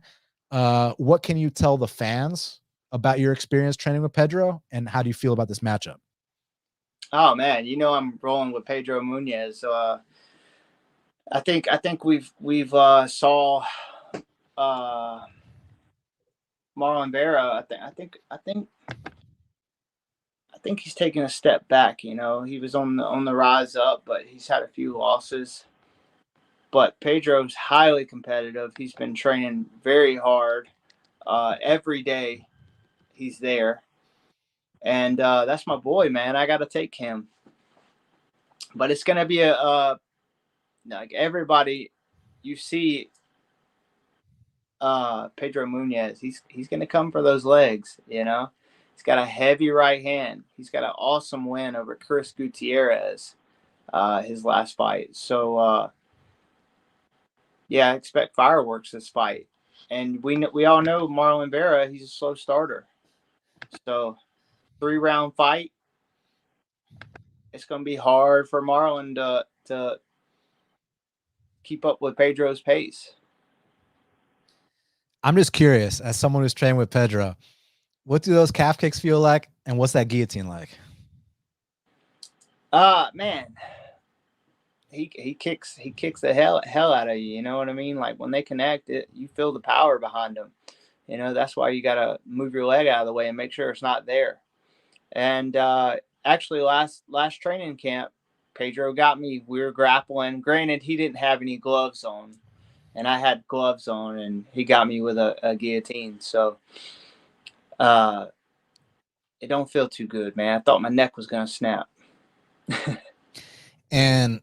S1: What can you tell the fans about your experience training with Pedro, and how do you feel about this matchup?
S2: Oh man, you know I'm rolling with Pedro Munhoz. I think we've saw Marlon Vera. I think he's taking a step back. You know, he was on the rise up, but he's had a few losses. But Pedro's highly competitive. He's been training very hard. Every day he's there. And that's my boy, man. I got to take him. But it's going to be like everybody you see Pedro Munhoz, he's going to come for those legs, you know. He's got a heavy right hand. He's got an awesome win over Chris Gutierrez his last fight. So yeah, I expect fireworks this fight. And we all know Marlon Vera, he's a slow starter. So 3-round fight. It's going to be hard for Marlon to keep up with Pedro's pace.
S1: I'm just curious, as someone who's trained with Pedro, what do those calf kicks feel like, and what's that guillotine like?
S2: Man, he kicks the hell out of you. You know what I mean? Like when they connect, you feel the power behind them. You know, that's why you gotta move your leg out of the way and make sure it's not there. And actually, last training camp, Pedro got me. We were grappling. Granted, he didn't have any gloves on, and I had gloves on, and he got me with a guillotine. So it don't feel too good, man. I thought my neck was gonna snap.
S1: And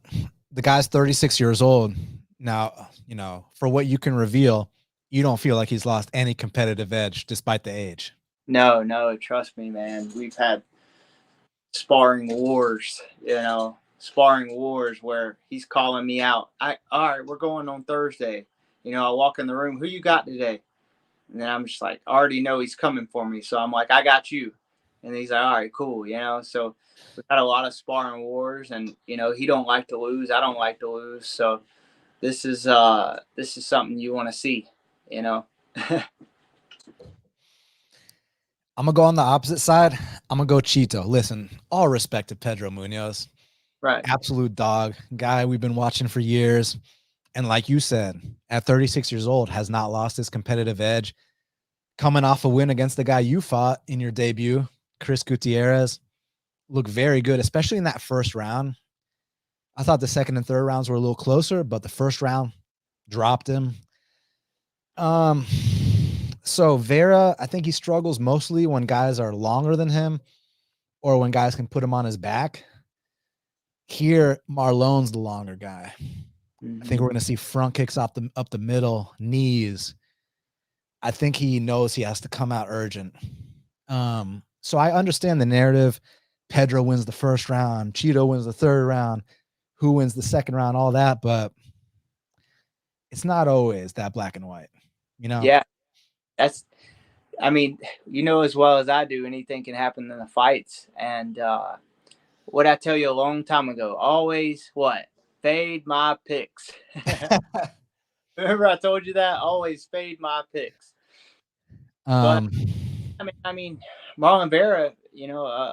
S1: the guy's 36 years old now. You know, for what you can reveal, you don't feel like he's lost any competitive edge despite the age.
S2: No, trust me, man. We've had sparring wars, sparring wars where he's calling me out. All right, we're going on Thursday. I walk in the room, who you got today? And then I'm just like, I already know he's coming for me. So I'm like, I got you. And he's like, all right, cool. So we've had a lot of sparring wars, and he don't like to lose. I don't like to lose. So this is something you want to see,
S1: I'm gonna go on the opposite side. I'm gonna go Chito. Listen, all respect to Pedro Munhoz.
S2: Right.
S1: Absolute dog, guy we've been watching for years. And like you said, at 36 years old, has not lost his competitive edge. Coming off a win against the guy you fought in your debut, Chris Gutierrez, looked very good, especially in that first round. I thought the second and third rounds were a little closer, but the first round dropped him. So Vera, I think he struggles mostly when guys are longer than him or when guys can put him on his back. Here, Marlon's the longer guy. I think we're going to see front kicks up the middle, knees. I think he knows he has to come out urgent. So I understand the narrative. Pedro wins the first round. Chito wins the third round. Who wins the second round? All that, but it's not always that black and white.
S2: Yeah, as well as I do, anything can happen in the fights. And what I tell you a long time ago, always fade my picks. Remember I told you that? Always fade my picks. But I mean, Marlon Vera,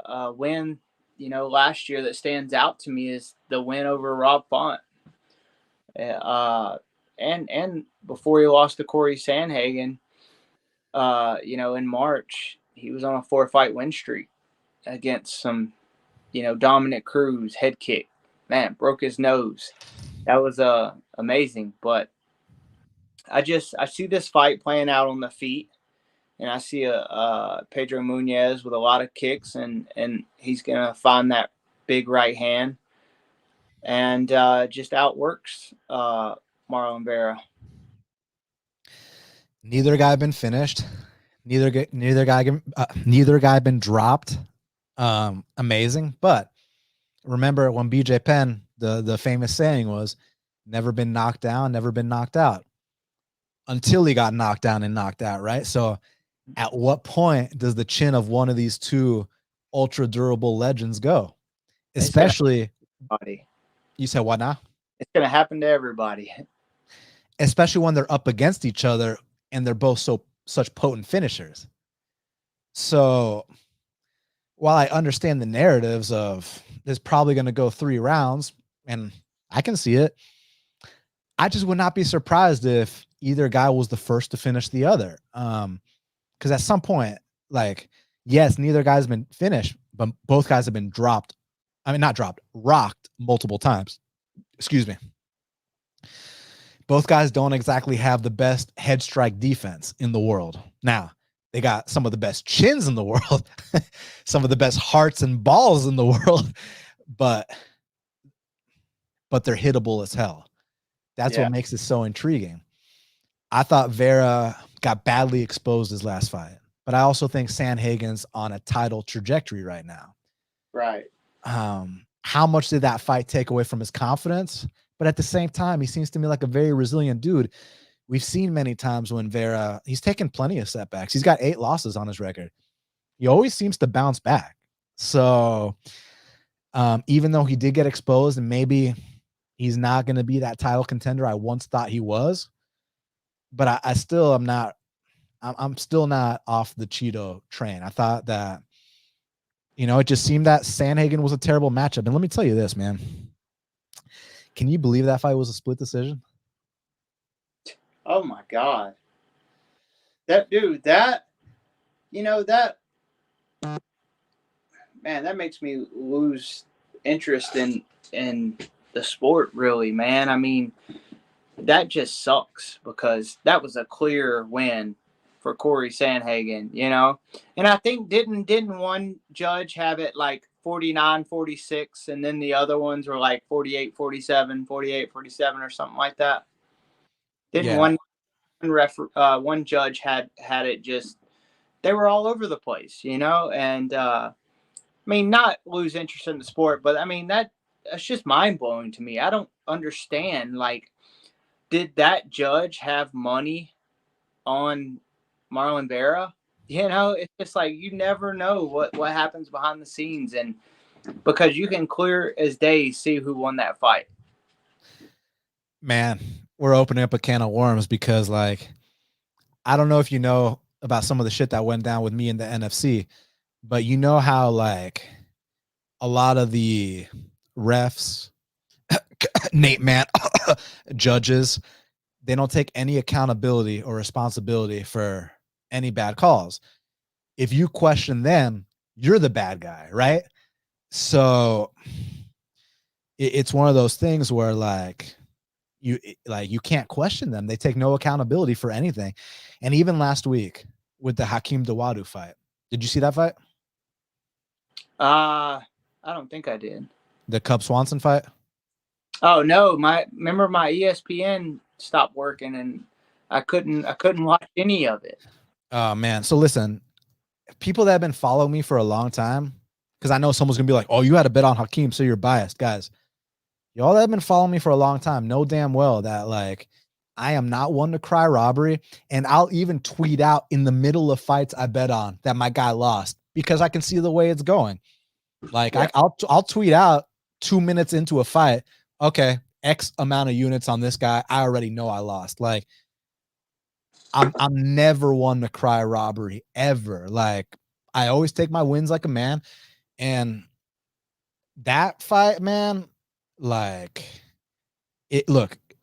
S2: a win, last year that stands out to me is the win over Rob Font. And before he lost to Corey Sandhagen, in March, he was on a 4-fight win streak against some, Dominic Cruz head kick. Man, broke his nose. That was amazing. But I see this fight playing out on the feet, and I see a Pedro Munhoz with a lot of kicks, and he's gonna find that big right hand, and just outworks Marlon Vera.
S1: Neither guy been finished. Neither guy been dropped. Amazing, but remember when BJ Penn, the famous saying was, "Never been knocked down, never been knocked out," until he got knocked down and knocked out, right? So, at what point does the chin of one of these two ultra durable legends go? Especially, you said what now?
S2: It's gonna happen to everybody.
S1: Especially when they're up against each other and they're both such potent finishers. So while I understand the narratives of this probably going to go 3 rounds, and I can see it, I just would not be surprised if either guy was the first to finish the other. Because at some point, yes, neither guy's been finished, but both guys have been dropped. I mean, not dropped, rocked multiple times. Excuse me. Both guys don't exactly have the best head strike defense in the world. Now, they got some of the best chins in the world, some of the best hearts and balls in the world, but they're hittable as hell. That's what makes it so intriguing. I thought Vera got badly exposed his last fight, but I also think Sandhagen's on a title trajectory right now.
S2: Right.
S1: How much did that fight take away from his confidence? But at the same time, he seems to me like a very resilient dude. We've seen many times when Vera, he's taken plenty of setbacks. He's got 8 losses on his record. He always seems to bounce back. So even though he did get exposed and maybe he's not going to be that title contender I once thought he was, but I still am not, I'm still not off the Chito train. I thought that, it just seemed that Sandhagen was a terrible matchup. And let me tell you this, man. Can you believe that fight was a split decision?
S2: Oh my God. That dude, that man, that makes me lose interest in the sport, really, man. I mean, that just sucks because that was a clear win for Corey Sandhagen, you know? And I think didn't one judge have it like 49-46 and then the other ones were like 48-47, 48-47 or something like that? Didn't
S1: Yeah.
S2: one judge had it just they were all over the place, you know? And I mean, not lose interest in the sport, but I mean that's just mind blowing to me. I don't understand. Like, did that judge have money on Marlon Vera? You know, it's just like you never know what happens behind the scenes, and because you can clear as day see who won that fight.
S1: Man, we're opening up a can of worms because, like, I don't know if you know about some of the shit that went down with me in the NFC, but you know how, like, a lot of the refs, Nate Man, judges, they don't take any accountability or responsibility for any bad calls. If you question them, you're the bad guy, right? So it's one of those things where, like, you can't question them. They take no accountability for anything. And even last week with the Hakeem Dawodu fight, did you see that fight?
S2: I don't think I did.
S1: The Cub Swanson fight?
S2: Oh no, remember my ESPN stopped working and I couldn't watch any of it.
S1: Oh man. So listen, people that have been following me for a long time, because I know someone's gonna be like, oh, you had a bet on Hakeem, so you're biased. Guys, y'all that have been following me for a long time know damn well that, like, I am not one to cry robbery, and I'll even tweet out in the middle of fights I bet on that my guy lost because I can see the way it's going. Like, yeah. I'll tweet out 2 minutes into a fight, okay, X amount of units on this guy, I already know I lost. Like, I'm never one to cry robbery ever. Like, I always take my wins like a man, and that fight, man, like,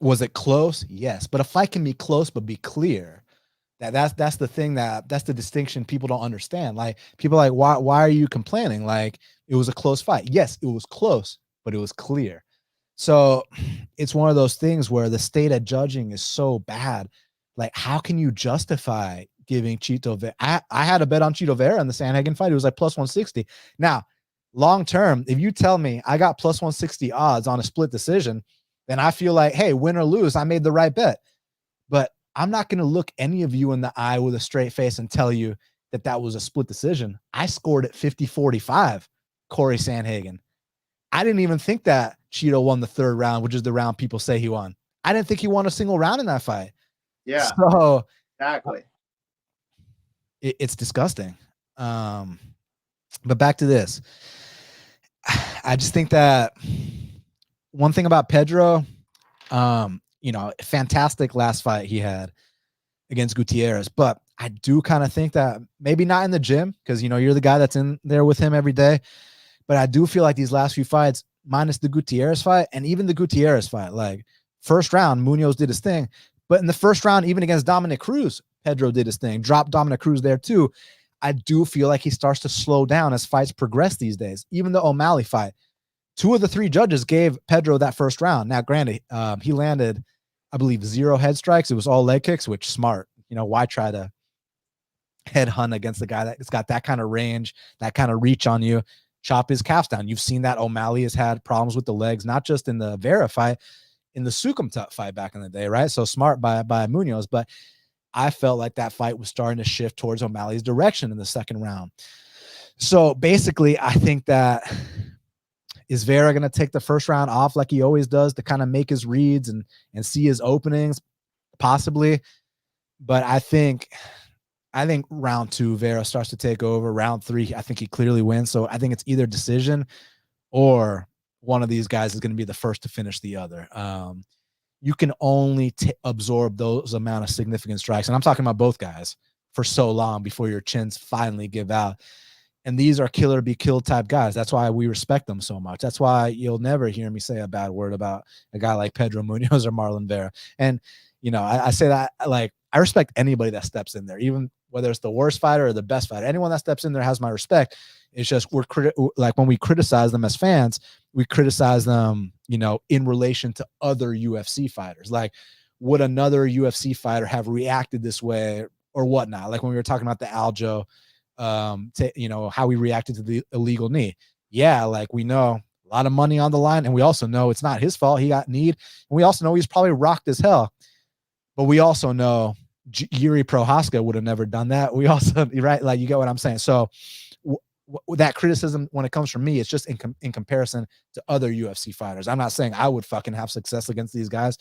S1: was it close? Yes, but a fight can be close but be clear. That's the thing, that's the distinction people don't understand. Like, people are like, why are you complaining? Like, it was a close fight. Yes, it was close, but it was clear. So it's one of those things where the state of judging is so bad. Like, how can you justify giving Chito Vera? I had a bet on Chito Vera in the Sandhagen fight. It was like plus 160. Now, long term, if you tell me I got plus 160 odds on a split decision, then I feel like, hey, win or lose, I made the right bet. But I'm not going to look any of you in the eye with a straight face and tell you that that was a split decision. I scored at 50-45, Corey Sandhagen. I didn't even think that Chito won the third round, which is the round people say he won. I didn't think he won a single round in that fight.
S2: Yeah.
S1: So
S2: exactly.
S1: It's disgusting. But back to this. I just think that one thing about Pedro, you know, fantastic last fight he had against Gutierrez, but I do kind of think that maybe not in the gym, because, you know, you're the guy that's in there with him every day. But I do feel like these last few fights, minus the Gutierrez fight and even the Gutierrez fight, like, first round, Munhoz did his thing. But in the first round, even against Dominic Cruz, Pedro did his thing, dropped Dominic Cruz there too. I do feel like he starts to slow down as fights progress these days. Even the O'Malley fight, 2 of the 3 judges gave Pedro that first round. Now, granted, he landed, I believe, 0 head strikes. It was all leg kicks, which smart. You know, why try to headhunt against the guy that's got that kind of range, that kind of reach on you? Chop his calves down. You've seen that O'Malley has had problems with the legs, not just in the Vera fight, in the Sukumtut fight back in the day, right? So smart by Munhoz, but I felt like that fight was starting to shift towards O'Malley's direction in the second round. So basically, I think that, is Vera going to take the first round off like he always does to kind of make his reads and see his openings? Possibly. But I think round 2, Vera starts to take over. Round 3, I think he clearly wins. So I think it's either decision or one of these guys is going to be the first to finish the other. You can only absorb those amount of significant strikes, and I'm talking about both guys, for so long before your chins finally give out. And these are killer be killed type guys. That's why we respect them so much. That's why you'll never hear me say a bad word about a guy like Pedro Munhoz or Marlon Vera. And, you know, I say that, like, I respect anybody that steps in there, even whether it's the worst fighter or the best fighter. Anyone that steps in there has my respect. It's just like when we criticize them as fans, we criticize them, you know, in relation to other UFC fighters. Like, would another UFC fighter have reacted this way or whatnot? Like when we were talking about the Aljo, you know, how we reacted to the illegal knee. Yeah, like we know a lot of money on the line, and we also know it's not his fault. He got kneed, and we also know he's probably rocked as hell. But we also know Yuri Prohaska would have never done that. We also, right? Like, you get what I'm saying? So that criticism, when it comes from me, it's just in comparison to other UFC fighters. I'm not saying I would fucking have success against these guys,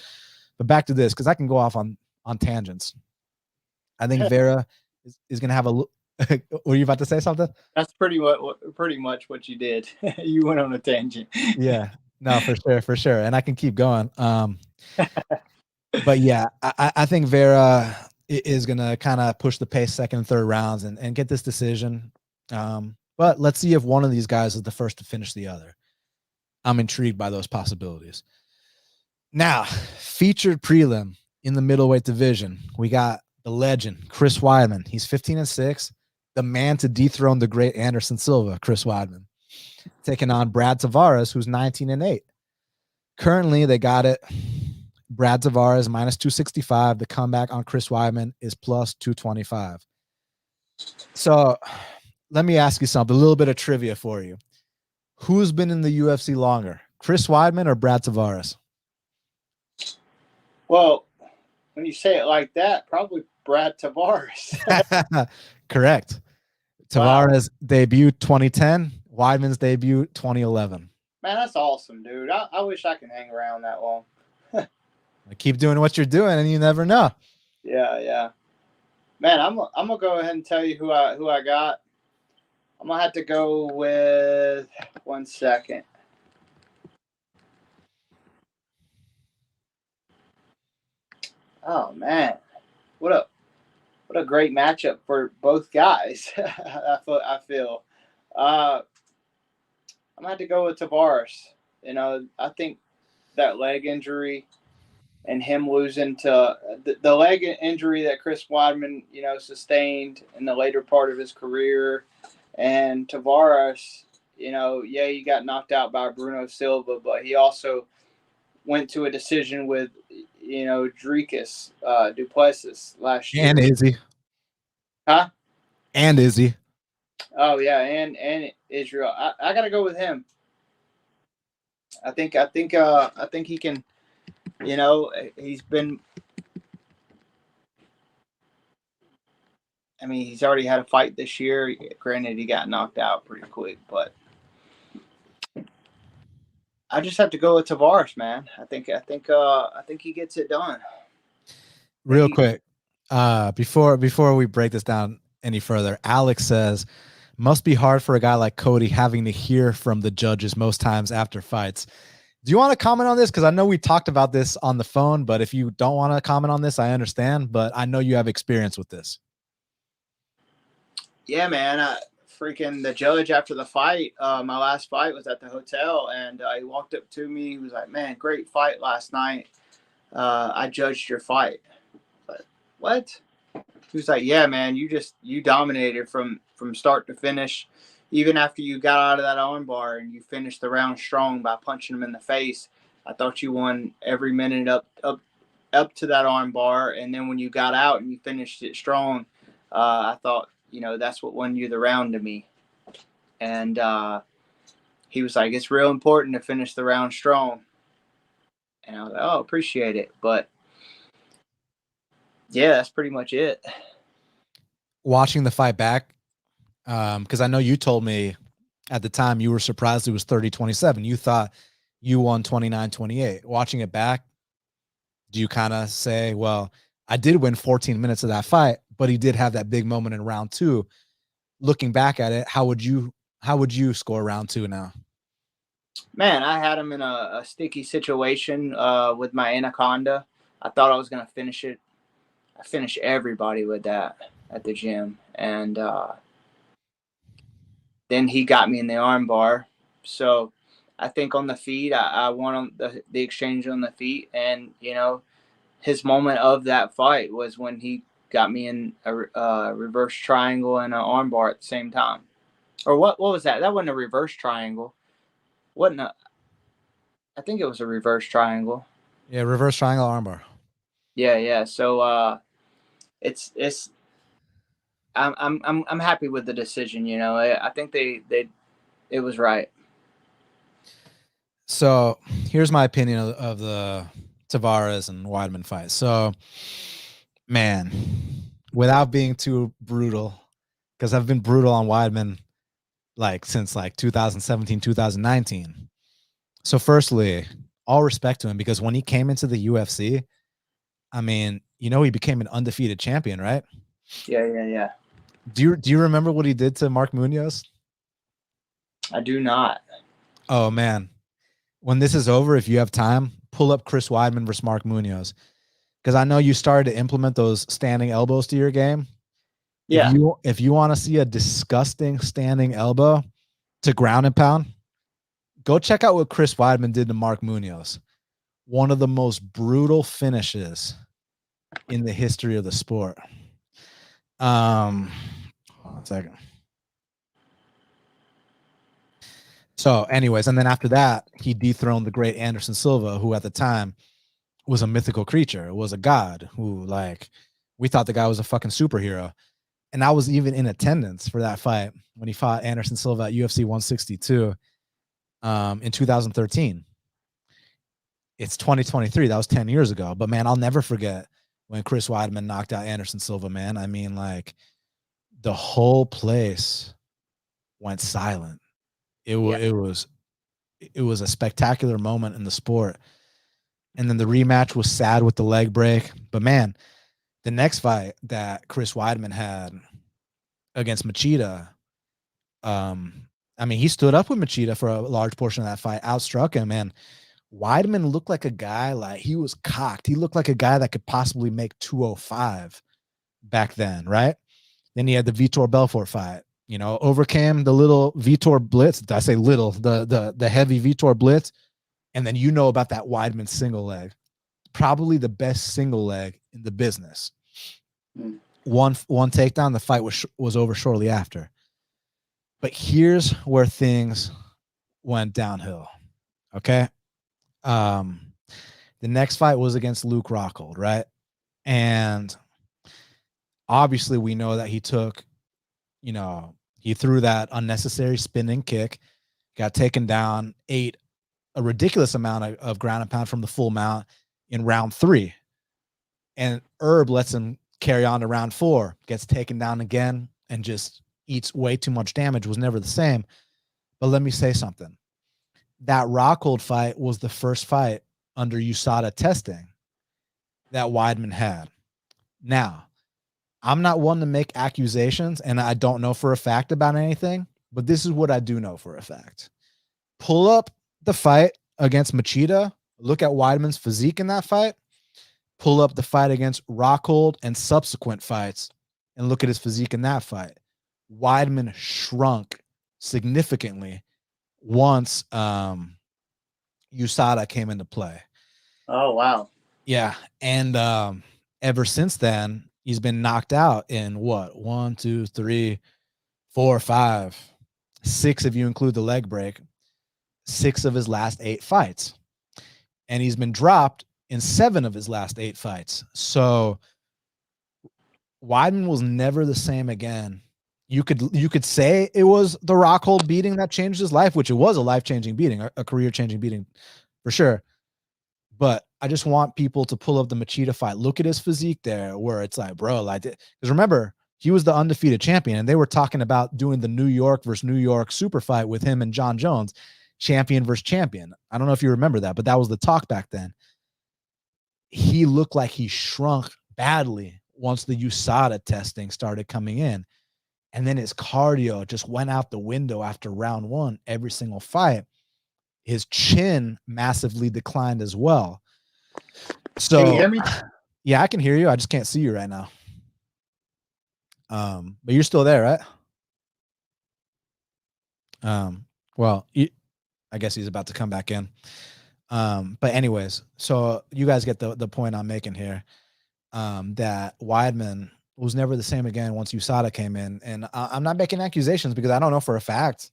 S1: but back to this, because I can go off on tangents. I think Vera is going to have a. Were you about to say something?
S2: That's pretty much what you did. You went on a tangent.
S1: Yeah, no, for sure, and I can keep going. But yeah, I think Vera is going to kind of push the pace second and third rounds and get this decision. But let's see if one of these guys is the first to finish the other. I'm intrigued by those possibilities. Now, featured prelim in the middleweight division, we got the legend, Chris Weidman. He's 15-6. The man to dethrone the great Anderson Silva, Chris Weidman, taking on Brad Tavares, who's 19-8. Currently, they got it. Brad Tavares minus 265. The comeback on Chris Weidman is plus 225. So let me ask you something, a little bit of trivia for you. Who's been in the UFC longer, Chris Weidman or Brad Tavares?
S2: Well, when you say it like that, probably Brad Tavares.
S1: Correct. Tavares' debut 2010, Weidman's debut 2011.
S2: Man, that's awesome, dude. I wish I could hang around that long.
S1: Keep doing what you're doing, and you never know.
S2: Yeah. Man, I'm gonna go ahead and tell you who I got. I'm gonna have to go with 1 second. Oh man, what a great matchup for both guys. I feel. I'm gonna have to go with Tavares. You know, I think that leg injury and him losing to the leg injury that Chris Weidman, you know, sustained in the later part of his career, and Tavares, you know, yeah, he got knocked out by Bruno Silva, but he also went to a decision with, you know, Dricus Duplessis last year.
S1: And Izzy.
S2: Huh?
S1: And Izzy.
S2: Oh yeah, and Israel. I gotta go with him. I think he can. You know, he's been. I mean, he's already had a fight this year. Granted, he got knocked out pretty quick, but I just have to go with Tavares, man. I think he gets it done.
S1: Real quick, before we break this down any further, Alex says, must be hard for a guy like Cody having to hear from the judges most times after fights. Do you want to comment on this? Because I know we talked about this on the phone, but if you don't want to comment on this, I understand. But I know you have experience with this.
S2: Yeah, man. Freaking the judge after the fight, my last fight was at the hotel, and he walked up to me. He was like, "Man, great fight last night. I judged your fight." But what? He was like, "Yeah, man, you dominated from start to finish. Even after you got out of that armbar and you finished the round strong by punching him in the face, I thought you won every minute up to that armbar. And then when you got out and you finished it strong, I thought, you know, that's what won you the round to me." And he was like, "It's real important to finish the round strong." And I was like, "Oh, appreciate it." But yeah, that's pretty much it.
S1: Watching the fight back, because I know you told me at the time you were surprised it was 30-27. You thought you won 29-28. Watching it back, do you kind of say, well, I did win 14 minutes of that fight, but he did have that big moment in round two. Looking back at it, how would you score round two now?
S2: Man, I had him in a sticky situation with my anaconda. I thought I was going to finish it. I finished everybody with that at the gym. And then he got me in the arm bar. So I think on the feet, I won on the exchange on the feet. And, you know, his moment of that fight was when he got me in a reverse triangle and an armbar at the same time. Or what was that? That wasn't a reverse triangle. Wasn't a, I think it was a reverse triangle.
S1: Yeah, reverse triangle armbar.
S2: Yeah. So it's I'm happy with the decision. You know, I think it was right.
S1: So here's my opinion of the Tavares and Weidman fight. So, man, without being too brutal, because I've been brutal on Weidman like since like 2017, 2019. So firstly, all respect to him, because when he came into the UFC, I mean, you know, he became an undefeated champion, right?
S2: Yeah.
S1: Do you remember what he did to Mark Munhoz?
S2: I do not.
S1: Oh man. When this is over, if you have time, pull up Chris Weidman versus Mark Munhoz, because I know you started to implement those standing elbows to your game.
S2: Yeah.
S1: If you want to see a disgusting standing elbow to ground and pound, go check out what Chris Weidman did to Mark Munhoz. One of the most brutal finishes in the history of the sport. Hold on a second. So, anyways, and then after that, he dethroned the great Anderson Silva, who at the time was a mythical creature, was a god, who, like, we thought the guy was a fucking superhero. And I was even in attendance for that fight when he fought Anderson Silva at UFC 162 in 2013. It's 2023. That was 10 years ago. But man, I'll never forget when Chris Weidman knocked out Anderson Silva, man. I mean, like, the whole place went silent. It was a spectacular moment in the sport. And then the rematch was sad with the leg break. But man, the next fight that Chris Weidman had against Machida, I mean, he stood up with Machida for a large portion of that fight, outstruck him, and Weidman looked like a guy, like, he was cocked. He looked like a guy that could possibly make 205 back then, right? Then he had the Vitor Belfort fight, you know, overcame the little Vitor blitz. I say little, the heavy Vitor blitz. And then you know about that Weidman single leg, probably the best single leg in the business. One takedown, the fight was over shortly after. But here's where things went downhill. Okay. The next fight was against Luke Rockhold, right? And obviously we know that he took, you know, he threw that unnecessary spinning kick, got taken down, ate a ridiculous amount of ground and pound from the full mount in round 3. And Herb lets him carry on to round 4, gets taken down again, and just eats way too much damage, was never the same. But let me say something. That Rockhold fight was the first fight under USADA testing that Weidman had. Now, I'm not one to make accusations, and I don't know for a fact about anything, but this is what I do know for a fact. Pull up the fight against Machida, look at Weidman's physique in that fight, pull up the fight against Rockhold and subsequent fights, and look at his physique in that fight. Weidman shrunk significantly once USADA came into play.
S2: Oh, wow.
S1: Yeah. And ever since then, he's been knocked out in what? 1, 2, 3, 4, 5, 6 if you include the leg break. 6 of his last 8 fights. And he's been dropped in 7 of his last 8 fights. So Weidman was never the same again. You could say it was the Rockhold beating that changed his life, which it was a life-changing beating, a career-changing beating for sure. But I just want people to pull up the Machida fight. Look at his physique there, where it's like, bro, like, because remember, he was the undefeated champion, and they were talking about doing the New York versus New York super fight with him and John Jones, champion versus champion. I don't know if you remember that, but that was the talk back then. He looked like he shrunk badly once the USADA testing started coming in. And then his cardio just went out the window after round 1, every single fight. His chin massively declined as well. So,
S2: can you hear me?
S1: Yeah, I can hear you. I just can't see you right now. But you're still there, right? Well, I guess he's about to come back in. But anyways, so you guys get the point I'm making here. That Weidman was never the same again once USADA came in. And I'm not making accusations because I don't know for a fact.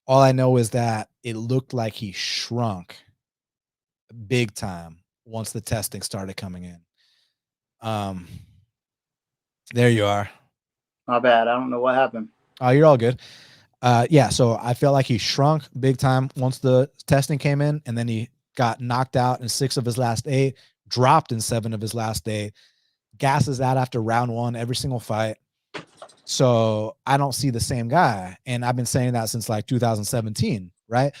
S1: All I know is that it looked like he shrunk big time once the testing started coming in. There you are.
S2: My bad. I don't know what happened.
S1: Oh, you're all good. Yeah, so I felt like he shrunk big time once the testing came in, and then he got knocked out in 6 of his last 8, dropped in 7 of his last 8, gasses out after round 1 every single fight. So I don't see the same guy, and I've been saying that since like 2017, right?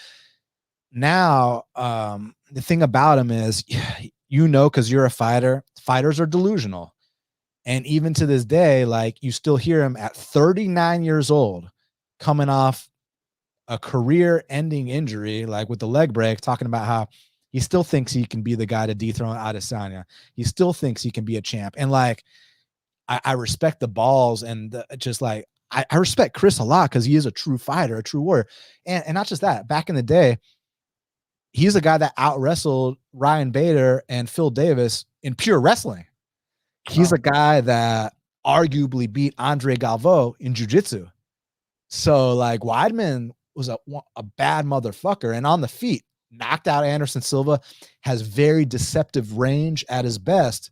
S1: Now, the thing about him is, because you're a fighter, fighters are delusional. And even to this day, like, you still hear him at 39 years old coming off a career-ending injury, like with the leg break, talking about how he still thinks he can be the guy to dethrone Adesanya. He still thinks he can be a champ. And like, I respect the balls, and just like, I respect Chris a lot because he is a true fighter, a true warrior. And not just that, back in the day, he's a guy that out-wrestled Ryan Bader and Phil Davis in pure wrestling. He's a guy that arguably beat Andre Galvo in jiu-jitsu. So like, Weidman was a bad motherfucker, and on the feet, knocked out Anderson Silva, has very deceptive range at his best,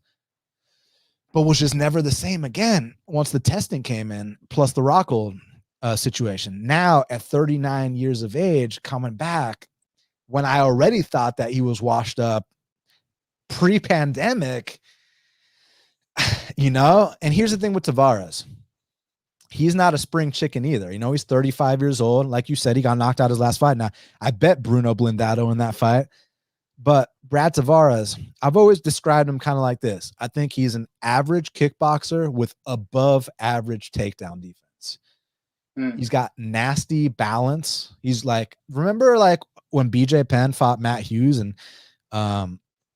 S1: but was just never the same again once the testing came in, plus the Rockhold situation. Now at 39 years of age, coming back, when I already thought that he was washed up pre-pandemic, and here's the thing with Tavares. He's not a spring chicken either. He's 35 years old. Like you said, he got knocked out his last fight. Now, I bet Bruno Blindado in that fight. But Brad Tavares, I've always described him kind of like this. I think he's an average kickboxer with above average takedown defense. He's got nasty balance. He's like, remember like when BJ Penn fought Matt Hughes, and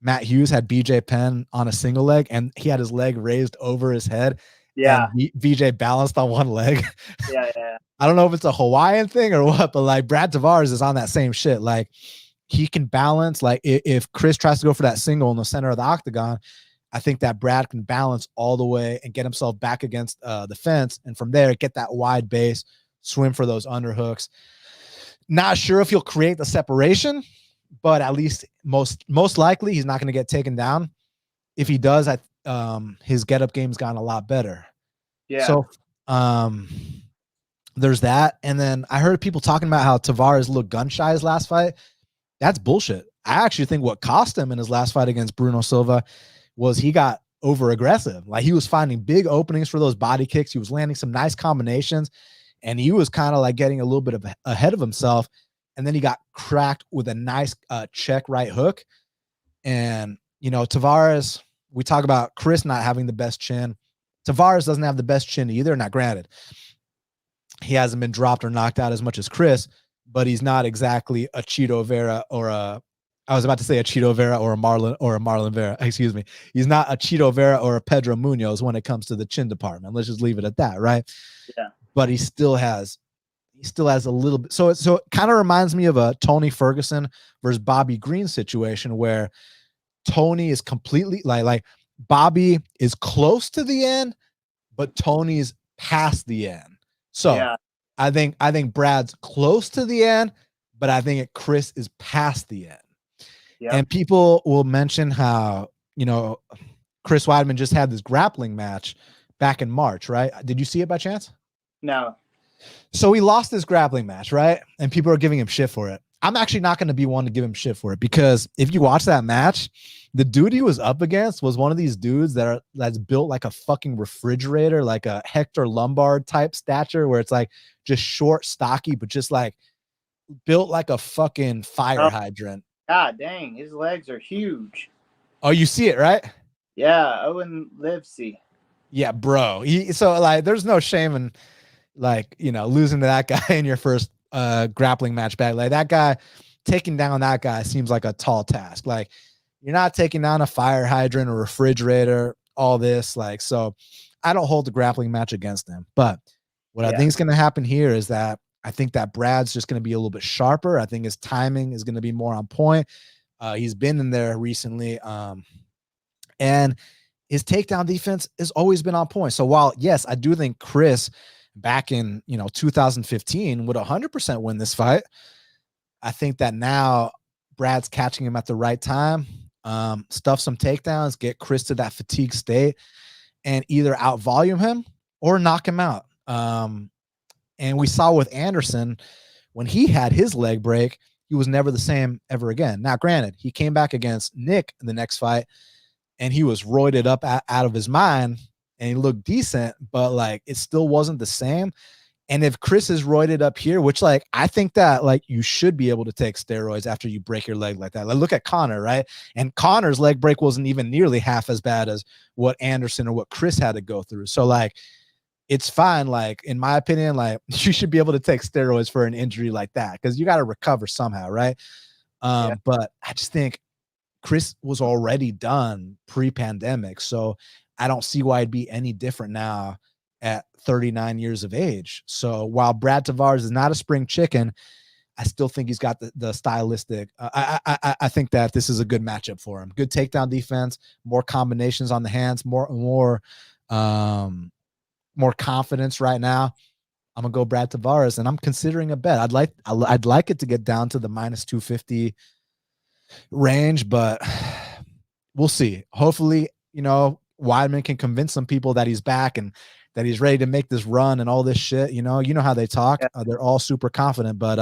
S1: Matt Hughes had BJ Penn on a single leg and he had his leg raised over his head.
S2: Yeah.
S1: And BJ balanced on one leg.
S2: Yeah.
S1: I don't know if it's a Hawaiian thing or what, but like, Brad Tavares is on that same shit. Like, he can balance. Like, if Chris tries to go for that single in the center of the octagon, I think that Brad can balance all the way and get himself back against the fence. And from there, get that wide base, swim for those underhooks. Not sure if he'll create the separation, but at least most likely he's not going to get taken down. If he does, his get-up game's gotten a lot better.
S2: Yeah.
S1: So there's that. And then I heard people talking about how Tavares looked gun-shy his last fight. That's bullshit. I actually think what cost him in his last fight against Bruno Silva was he got over-aggressive. Like, he was finding big openings for those body kicks. He was landing some nice combinations, and he was kind of like getting a little bit ahead of himself. And then he got cracked with a nice check right hook. And, Tavares, we talk about Chris not having the best chin. Tavares doesn't have the best chin either. Now, granted, he hasn't been dropped or knocked out as much as Chris, but he's not exactly a Chito Vera or a Chito Vera or a Marlon Vera. Excuse me. He's not a Chito Vera or a Pedro Munhoz when it comes to the chin department. Let's just leave it at that, right?
S2: Yeah.
S1: But he still has a little bit. So it kind of reminds me of a Tony Ferguson versus Bobby Green situation where Tony is completely like Bobby is close to the end, but Tony's past the end. So yeah. I think Brad's close to the end, but I think Chris is past the end. Yep. And people will mention how, Chris Weidman just had this grappling match back in March, right? Did you see it by chance?
S2: No.
S1: So he lost this grappling match, right? And people are giving him shit for it. I'm actually not going to be one to give him shit for it, because if you watch that match, the dude he was up against was one of these dudes that's built like a fucking refrigerator, like a Hector Lombard type stature, where it's like just short, stocky, but just like built like a fucking fire hydrant.
S2: God dang, his legs are huge.
S1: Oh, you see it, right?
S2: Yeah, Owen Livesey.
S1: Yeah, bro. So like, there's no shame in like, losing to that guy in your first grappling match back. Like, that guy, taking down that guy seems like a tall task. Like, you're not taking down a fire hydrant or refrigerator, all this. Like, so I don't hold the grappling match against him. But what I think is going to happen here is that I think that Brad's just going to be a little bit sharper. I think his timing is going to be more on point. He's been in there recently. And his takedown defense has always been on point. So while, yes, I do think Chris back in, 2015 would 100% win this fight, I think that now Brad's catching him at the right time. Stuff some takedowns, get Chris to that fatigue state, and either out volume him or knock him out. And we saw with Anderson, when he had his leg break, he was never the same ever again. Now, granted, he came back against Nick in the next fight, and he was roided up out of his mind, and he looked decent, but like it still wasn't the same. And if Chris is roided up here, which like I think that like you should be able to take steroids after you break your leg like that. Like look at Conor, right? And Conor's leg break wasn't even nearly half as bad as what Anderson or what Chris had to go through. So like it's fine. Like in my opinion, like you should be able to take steroids for an injury like that because you got to recover somehow, right? But I just think Chris was already done pre-pandemic, so I don't see why it'd be any different now at 39 years of age. So while Brad Tavares is not a spring chicken, I still think he's got the stylistic. I think that this is a good matchup for him. Good takedown defense, more combinations on the hands, more confidence right now. I'm gonna go Brad Tavares, and I'm considering a bet. I'd like it to get down to the minus 250 range, but we'll see. Hopefully, Weidman can convince some people that he's back and that he's ready to make this run and all this shit. You know how they talk.
S2: Yeah.
S1: They're all super confident, but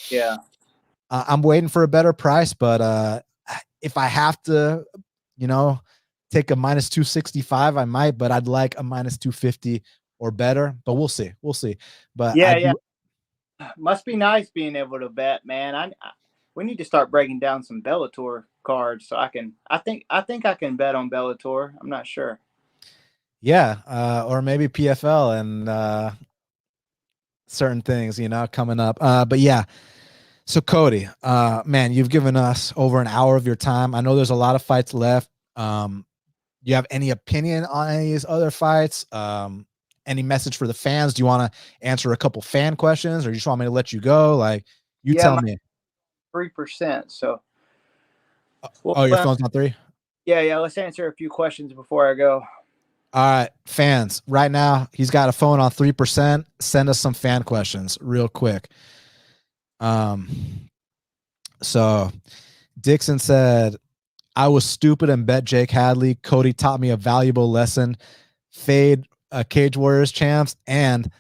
S2: yeah,
S1: I'm waiting for a better price. But if I have to, take a minus 265, I might. But I'd like a minus 250 or better. But we'll see. We'll see. But
S2: yeah. Must be nice being able to bet, man. We need to start breaking down some Bellator cards so I think I can bet on Bellator. I'm not sure.
S1: Yeah, or maybe PFL and certain things, coming up. But yeah. So Cody, man, you've given us over an hour of your time. I know there's a lot of fights left. You have any opinion on any of these other fights? Any message for the fans? Do you want to answer a couple fan questions, or you just want me to let you go? Like, you tell me.
S2: 3%. So.
S1: Your phone's on 3?
S2: Yeah. Let's answer a few questions before I go.
S1: All right, fans. Right now, he's got a phone on 3%. Send us some fan questions real quick. So Dixon said, I was stupid and bet Jake Hadley. Cody taught me a valuable lesson. Fade Cage Warriors champs and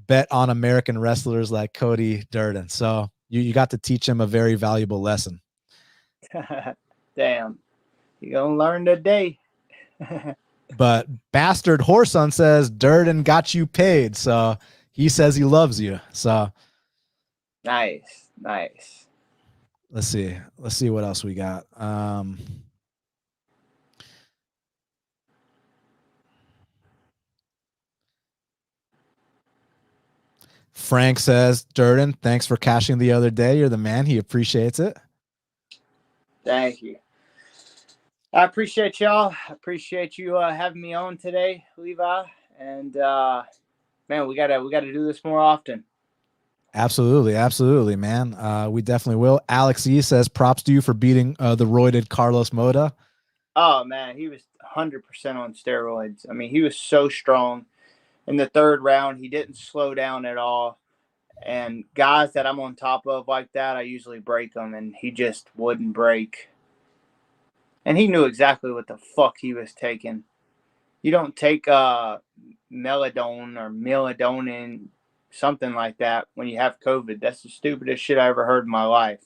S1: bet on American wrestlers like Cody Durden. So you got to teach him a very valuable lesson.
S2: Damn. You're going to learn today.
S1: But Bastard Horson says Durden got you paid. So he says he loves you. So
S2: nice.
S1: Let's see what else we got. Frank says, Durden, thanks for cashing the other day. You're the man. He appreciates it.
S2: Thank you. I appreciate y'all. I appreciate you having me on today, Levi. And man, we gotta do this more often.
S1: Absolutely, man. We definitely will. Alex E says, props to you for beating the roided Carlos Mota.
S2: Oh man, he was 100% on steroids. I mean, he was so strong. In the third round, he didn't slow down at all. And guys that I'm on top of like that, I usually break them, and he just wouldn't break. And he knew exactly what the fuck he was taking. You don't take melatonin or melatonin, something like that, when you have COVID. That's the stupidest shit I ever heard in my life.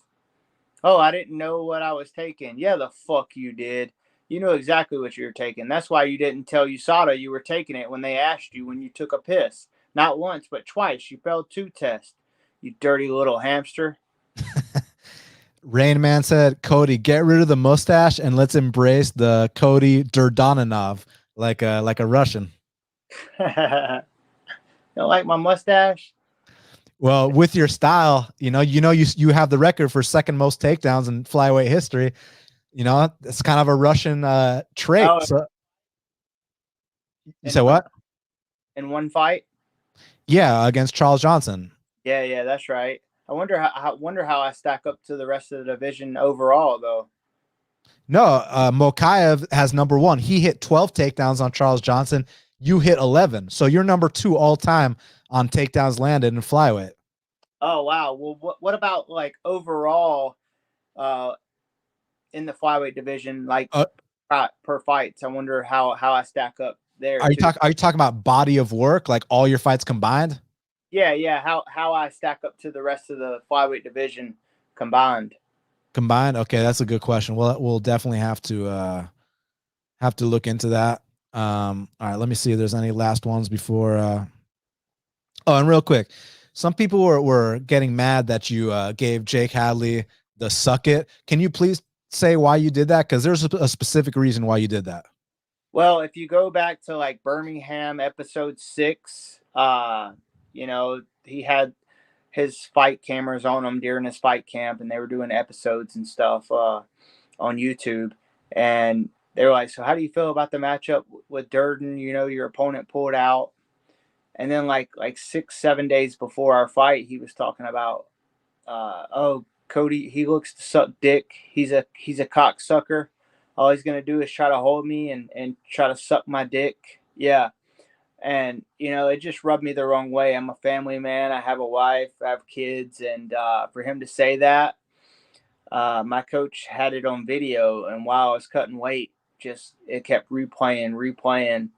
S2: Oh, I didn't know what I was taking. Yeah, the fuck you did. You knew exactly what you were taking. That's why you didn't tell USADA you were taking it when they asked you when you took a piss. Not once, but twice. You failed 2 tests. You dirty little hamster.
S1: Rain Man said, Cody, get rid of the mustache and let's embrace the Cody Durdanov like a Russian.
S2: You don't like my mustache?
S1: Well, with your style, you have the record for second most takedowns in flyweight history. It's kind of a Russian trait.
S2: Oh,
S1: so you said what?
S2: In one fight?
S1: Yeah, against Charles Johnson.
S2: Yeah, that's right. I wonder how I stack up to the rest of the division overall, though.
S1: No, Mokaev has number 1. He hit 12 takedowns on Charles Johnson. You hit 11. So you're number 2 all time on takedowns landed in flyweight.
S2: Oh wow. Well, what about like overall in the flyweight division, like per fights? I wonder how I stack up there.
S1: Are you talking about body of work, like all your fights combined?
S2: Yeah. How I stack up to the rest of the flyweight division combined.
S1: Combined? Okay, that's a good question. We'll definitely have to look into that. All right, let me see if there's any last ones before. Oh, and real quick, some people were getting mad that you gave Jake Hadley the suck it. Can you please say why you did that? Because there's a specific reason why you did that.
S2: Well, if you go back to like Birmingham episode 6, he had his fight cameras on him during his fight camp, and they were doing episodes and stuff on YouTube. And they were like, "So how do you feel about the matchup with Durden? Your opponent pulled out." And then like 6-7 days before our fight, he was talking about, "Oh, Cody, he looks to suck dick. He's a cocksucker. All he's gonna do is try to hold me and try to suck my dick." Yeah. And it just rubbed me the wrong way. I'm a family man. I have a wife. I have kids, and for him to say that, my coach had it on video, and while I was cutting weight, just it kept replaying,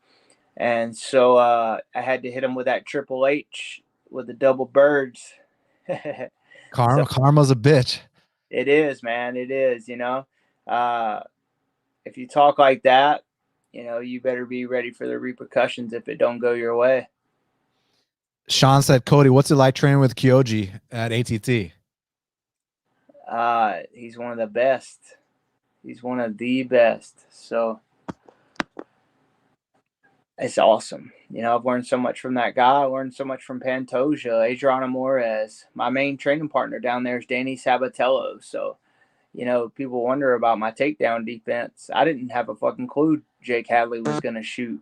S2: and so I had to hit him with that Triple H with the double birds.
S1: Karma's a bitch.
S2: It is, man. It is. If you talk like that, you better be ready for the repercussions if it don't go your way.
S1: Sean said, Cody, what's it like training with Kyoji at ATT?
S2: He's one of the best. He's one of the best. So it's awesome. I've learned so much from that guy. I learned so much from Pantoja, Adriano Moraes. My main training partner down there is Danny Sabatello. So, people wonder about my takedown defense. I didn't have a fucking clue Jake Hadley was going to shoot,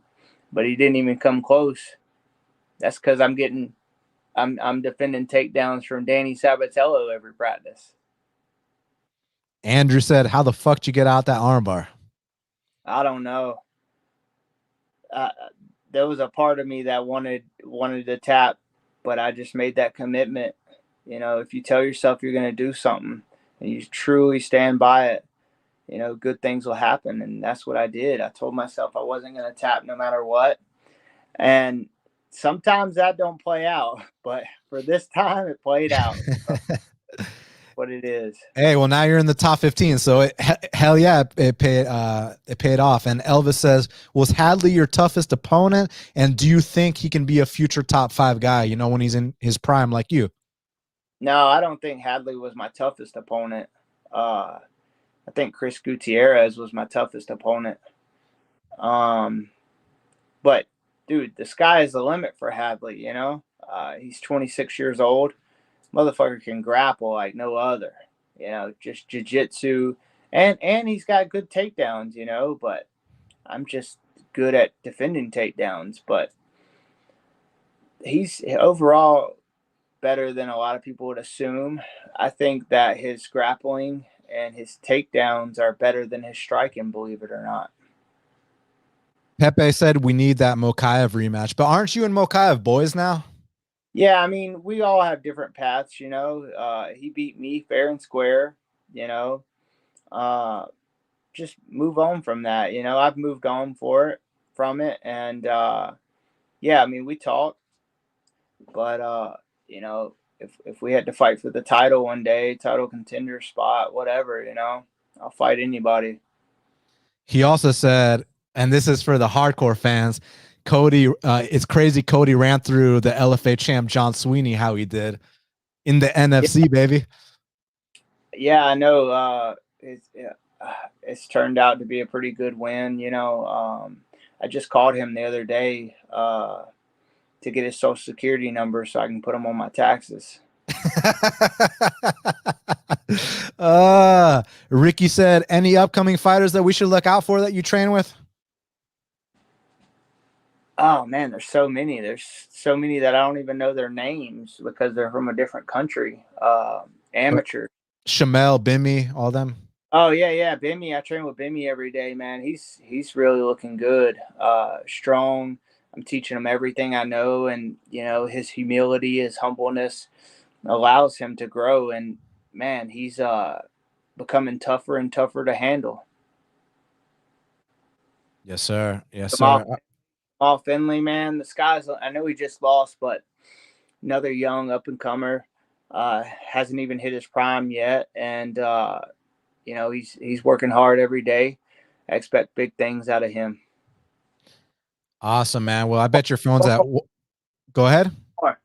S2: but he didn't even come close. That's because I'm defending takedowns from Danny Sabatello every practice.
S1: Andrew said, how the fuck did you get out that armbar?
S2: I don't know. There was a part of me that wanted to tap, but I just made that commitment. If you tell yourself you're going to do something and you truly stand by it, good things will happen. And that's what I did. I told myself I wasn't going to tap no matter what. And sometimes that don't play out, but for this time it played out. What it is.
S1: Hey, well, now you're in the top 15, so hell yeah, it paid off. And Elvis says, was Hadley your toughest opponent, and do you think he can be a future top 5 guy, when he's in his prime like you?
S2: No, I don't think Hadley was my toughest opponent. I think Chris Gutierrez was my toughest opponent. But dude, the sky is the limit for Hadley. He's 26 years old. Motherfucker can grapple like no other, just jiu-jitsu, and he's got good takedowns, but I'm just good at defending takedowns. But he's overall better than a lot of people would assume. I think that his grappling and his takedowns are better than his striking, believe it or not.
S1: Pepe said we need that Mokaev rematch, but aren't you and Mokaev boys now?
S2: Yeah, I mean, we all have different paths, he beat me fair and square, just move on from that. I've moved on from it. And, yeah, I mean, we talk, but, if we had to fight for the title one day, title contender spot, whatever, I'll fight anybody.
S1: He also said, and this is for the hardcore fans, Cody, it's crazy Cody ran through the LFA champ John Sweeney how he did in the NFC, baby.
S2: Yeah, I know. It's turned out to be a pretty good win. I just called him the other day to get his social security number so I can put him on my taxes.
S1: Ricky said, any upcoming fighters that we should look out for that you train with?
S2: Oh man, there's so many. There's so many that I don't even know their names because they're from a different country. Amateur.
S1: Shamel, Bimmy, all them.
S2: Oh yeah. Bimmy, I train with Bimmy every day, man. He's really looking good. Strong. I'm teaching him everything I know, and his humility, his humbleness allows him to grow. And man, he's becoming tougher and tougher to handle.
S1: Yes, sir. Yes,
S2: Jamal,
S1: sir.
S2: Jamal Finley, man, the sky's. I know he just lost, but another young up and comer, hasn't even hit his prime yet, and he's working hard every day. I expect big things out of him.
S1: Awesome, man. Well, I bet your phone's
S2: One
S1: at. Go ahead.
S2: more,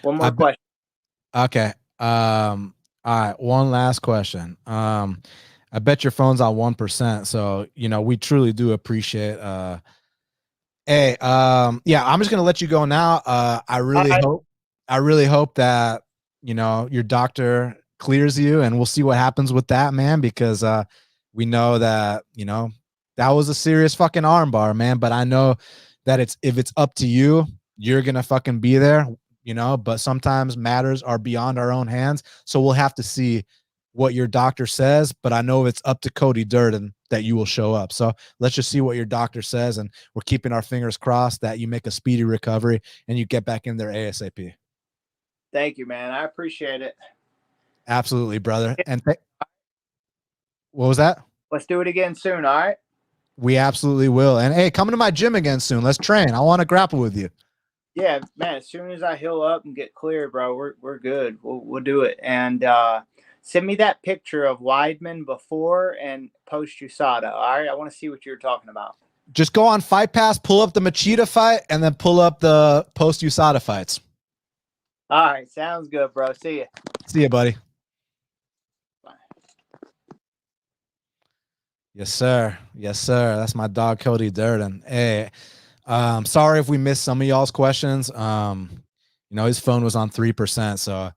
S2: one
S1: I
S2: more
S1: bet.
S2: question.
S1: Okay. All right. One last question. I bet your phone's on 1%. So we truly do appreciate. Hey. Yeah. I'm just gonna let you go now. I really hope that your doctor clears you, and we'll see what happens with that, man. Because we know that that was a serious fucking armbar, man. But I know that if it's up to you, you're gonna fucking be there. But sometimes matters are beyond our own hands. So we'll have to see what your doctor says. But I know it's up to Cody Durden that you will show up. So let's just see what your doctor says. And we're keeping our fingers crossed that you make a speedy recovery and you get back in there ASAP.
S2: Thank you, man. I appreciate it.
S1: Absolutely, brother. And what was that?
S2: Let's do it again soon. All right.
S1: We absolutely will. And hey, come to my gym again soon. Let's train. I want to grapple with you.
S2: Yeah, man. As soon as I heal up and get clear, bro, we're good. We'll do it. And send me that picture of Weidman before and post USADA. All right. I want to see what you're talking about.
S1: Just go on Fight Pass, pull up the Machida fight, and then pull up the post USADA fights.
S2: All right. Sounds good, bro. See ya.
S1: See you, buddy. Bye. Yes, sir. Yes, sir. That's my dog, Cody Durden. Hey, sorry if we missed some of y'all's questions. His phone was on 3%, so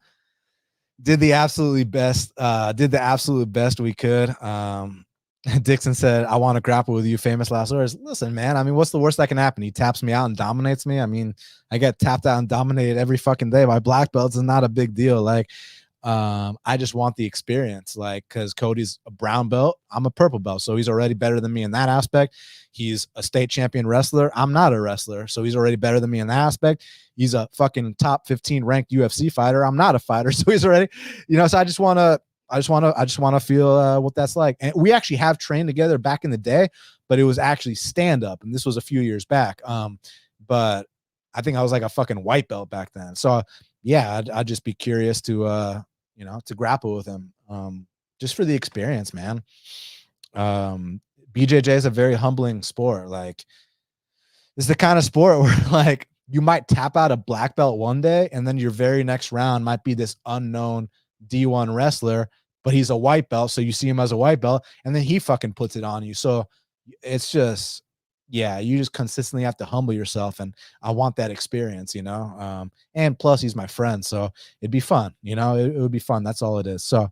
S1: did the absolute best. Did the absolute best we could. Dixon said, "I want to grapple with you, famous last words." Listen, man. I mean, what's the worst that can happen? He taps me out and dominates me. I mean, I get tapped out and dominated every fucking day by black belts. Is not a big deal. Like, I just want the experience, like, because Cody's a brown belt, I'm a purple belt, so he's already better than me in that aspect. He's a state champion wrestler, I'm not a wrestler, so he's already better than me in that aspect. He's a fucking top 15 ranked UFC fighter, I'm not a fighter, so he's already, so I just want to feel what that's like. And we actually have trained together back in the day, but it was actually stand up, and this was a few years back. But I think I was like a fucking white belt back then. So yeah, I'd just be curious to to grapple with him, just for the experience, man. BJJ is a very humbling sport. Like, it's the kind of sport where like you might tap out a black belt one day, and then your very next round might be this unknown D1 wrestler, but he's a white belt, so you see him as a white belt, and then he fucking puts it on you. So it's just, yeah, you just consistently have to humble yourself, and I want that experience, and plus he's my friend, so it'd be fun, it would be fun. That's all it is. So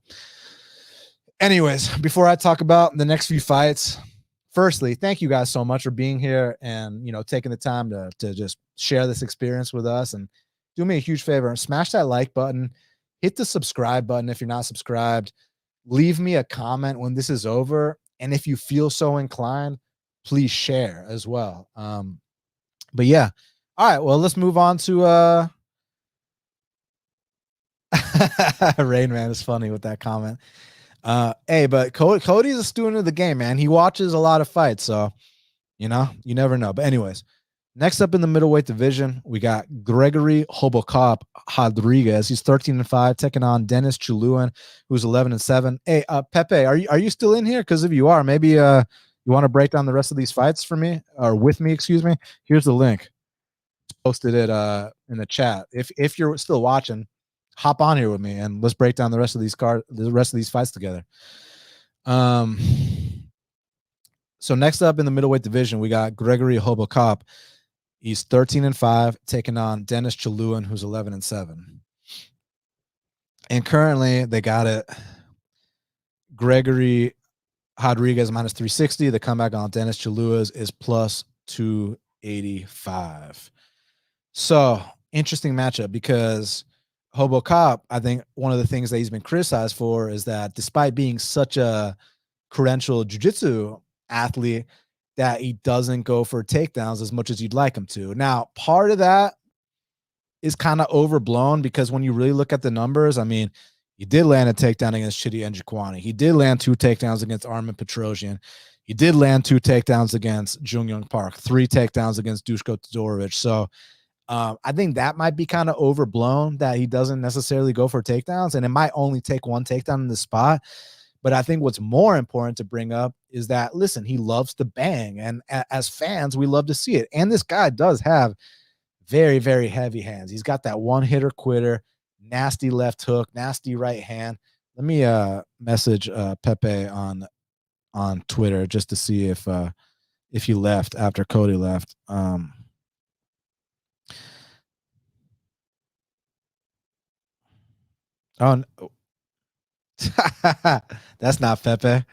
S1: anyways, before I talk about the next few fights, firstly, thank you guys so much for being here and taking the time to just share this experience with us. And do me a huge favor and smash that like button, hit the subscribe button if you're not subscribed, leave me a comment when this is over, and if you feel so inclined, please share as well. But yeah, all right, well, let's move on to Rain Man is funny with that comment. Hey, but Cody's a student of the game, man. He watches a lot of fights, so you never know. But anyways, next up in the middleweight division, we got Gregory Robocop Rodrigues. He's 13-5, taking on Denis Tiuliulin, who's 11-7. Hey, Pepe, are you still in here? Because if you are, maybe you want to break down the rest of these fights for me, or with me, excuse me. Here's the link. Posted it in the chat. If you're still watching, hop on here with me and let's break down the rest of these fights together. So next up in the middleweight division, we got Gregory Robocop. He's 13-5, taking on Denis Tiuliulin, who's 11-7. And currently they got it Gregory Rodrigues minus 360. The comeback on Denis Tiuliulin is plus 285. So interesting matchup because Robocop, I think one of the things that he's been criticized for is that despite being such a credentialed jiu-jitsu athlete, that he doesn't go for takedowns as much as you'd like him to. Now, part of that is kind of overblown because when you really look at the numbers, I mean, he did land a takedown against Chidi Njokwani. He did land 2 takedowns against Armin Petrosian. He did land 2 takedowns against Jung Young Park, 3 takedowns against Dushko Todorovic. So I think that might be kind of overblown that he doesn't necessarily go for takedowns, and it might only take 1 takedown in the spot. But I think what's more important to bring up is that, listen, he loves to bang, and as fans, we love to see it. And this guy does have very, very heavy hands. He's got that one hitter quitter, nasty left hook, nasty right hand. Let me message Pepe on Twitter just to see if he left after Cody left. Oh, no. That's not Pepe.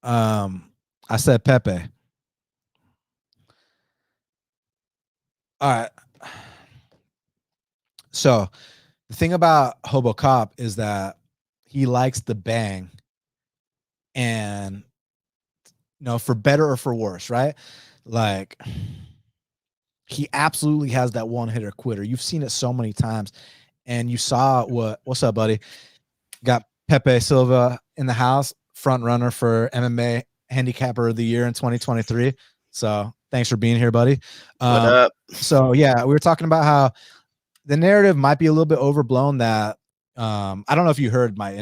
S1: I said Pepe. All right. So the thing about Robocop is that he likes the bang, and for better or for worse, right? Like, he absolutely has that one hitter quitter. You've seen it so many times, and you saw what's up, buddy? Got Pepe Silva in the house, front runner for MMA handicapper of the year in 2023. So thanks for being here, buddy.
S3: What up?
S1: So yeah, we were talking about how the narrative might be a little bit overblown. That I don't know if you heard my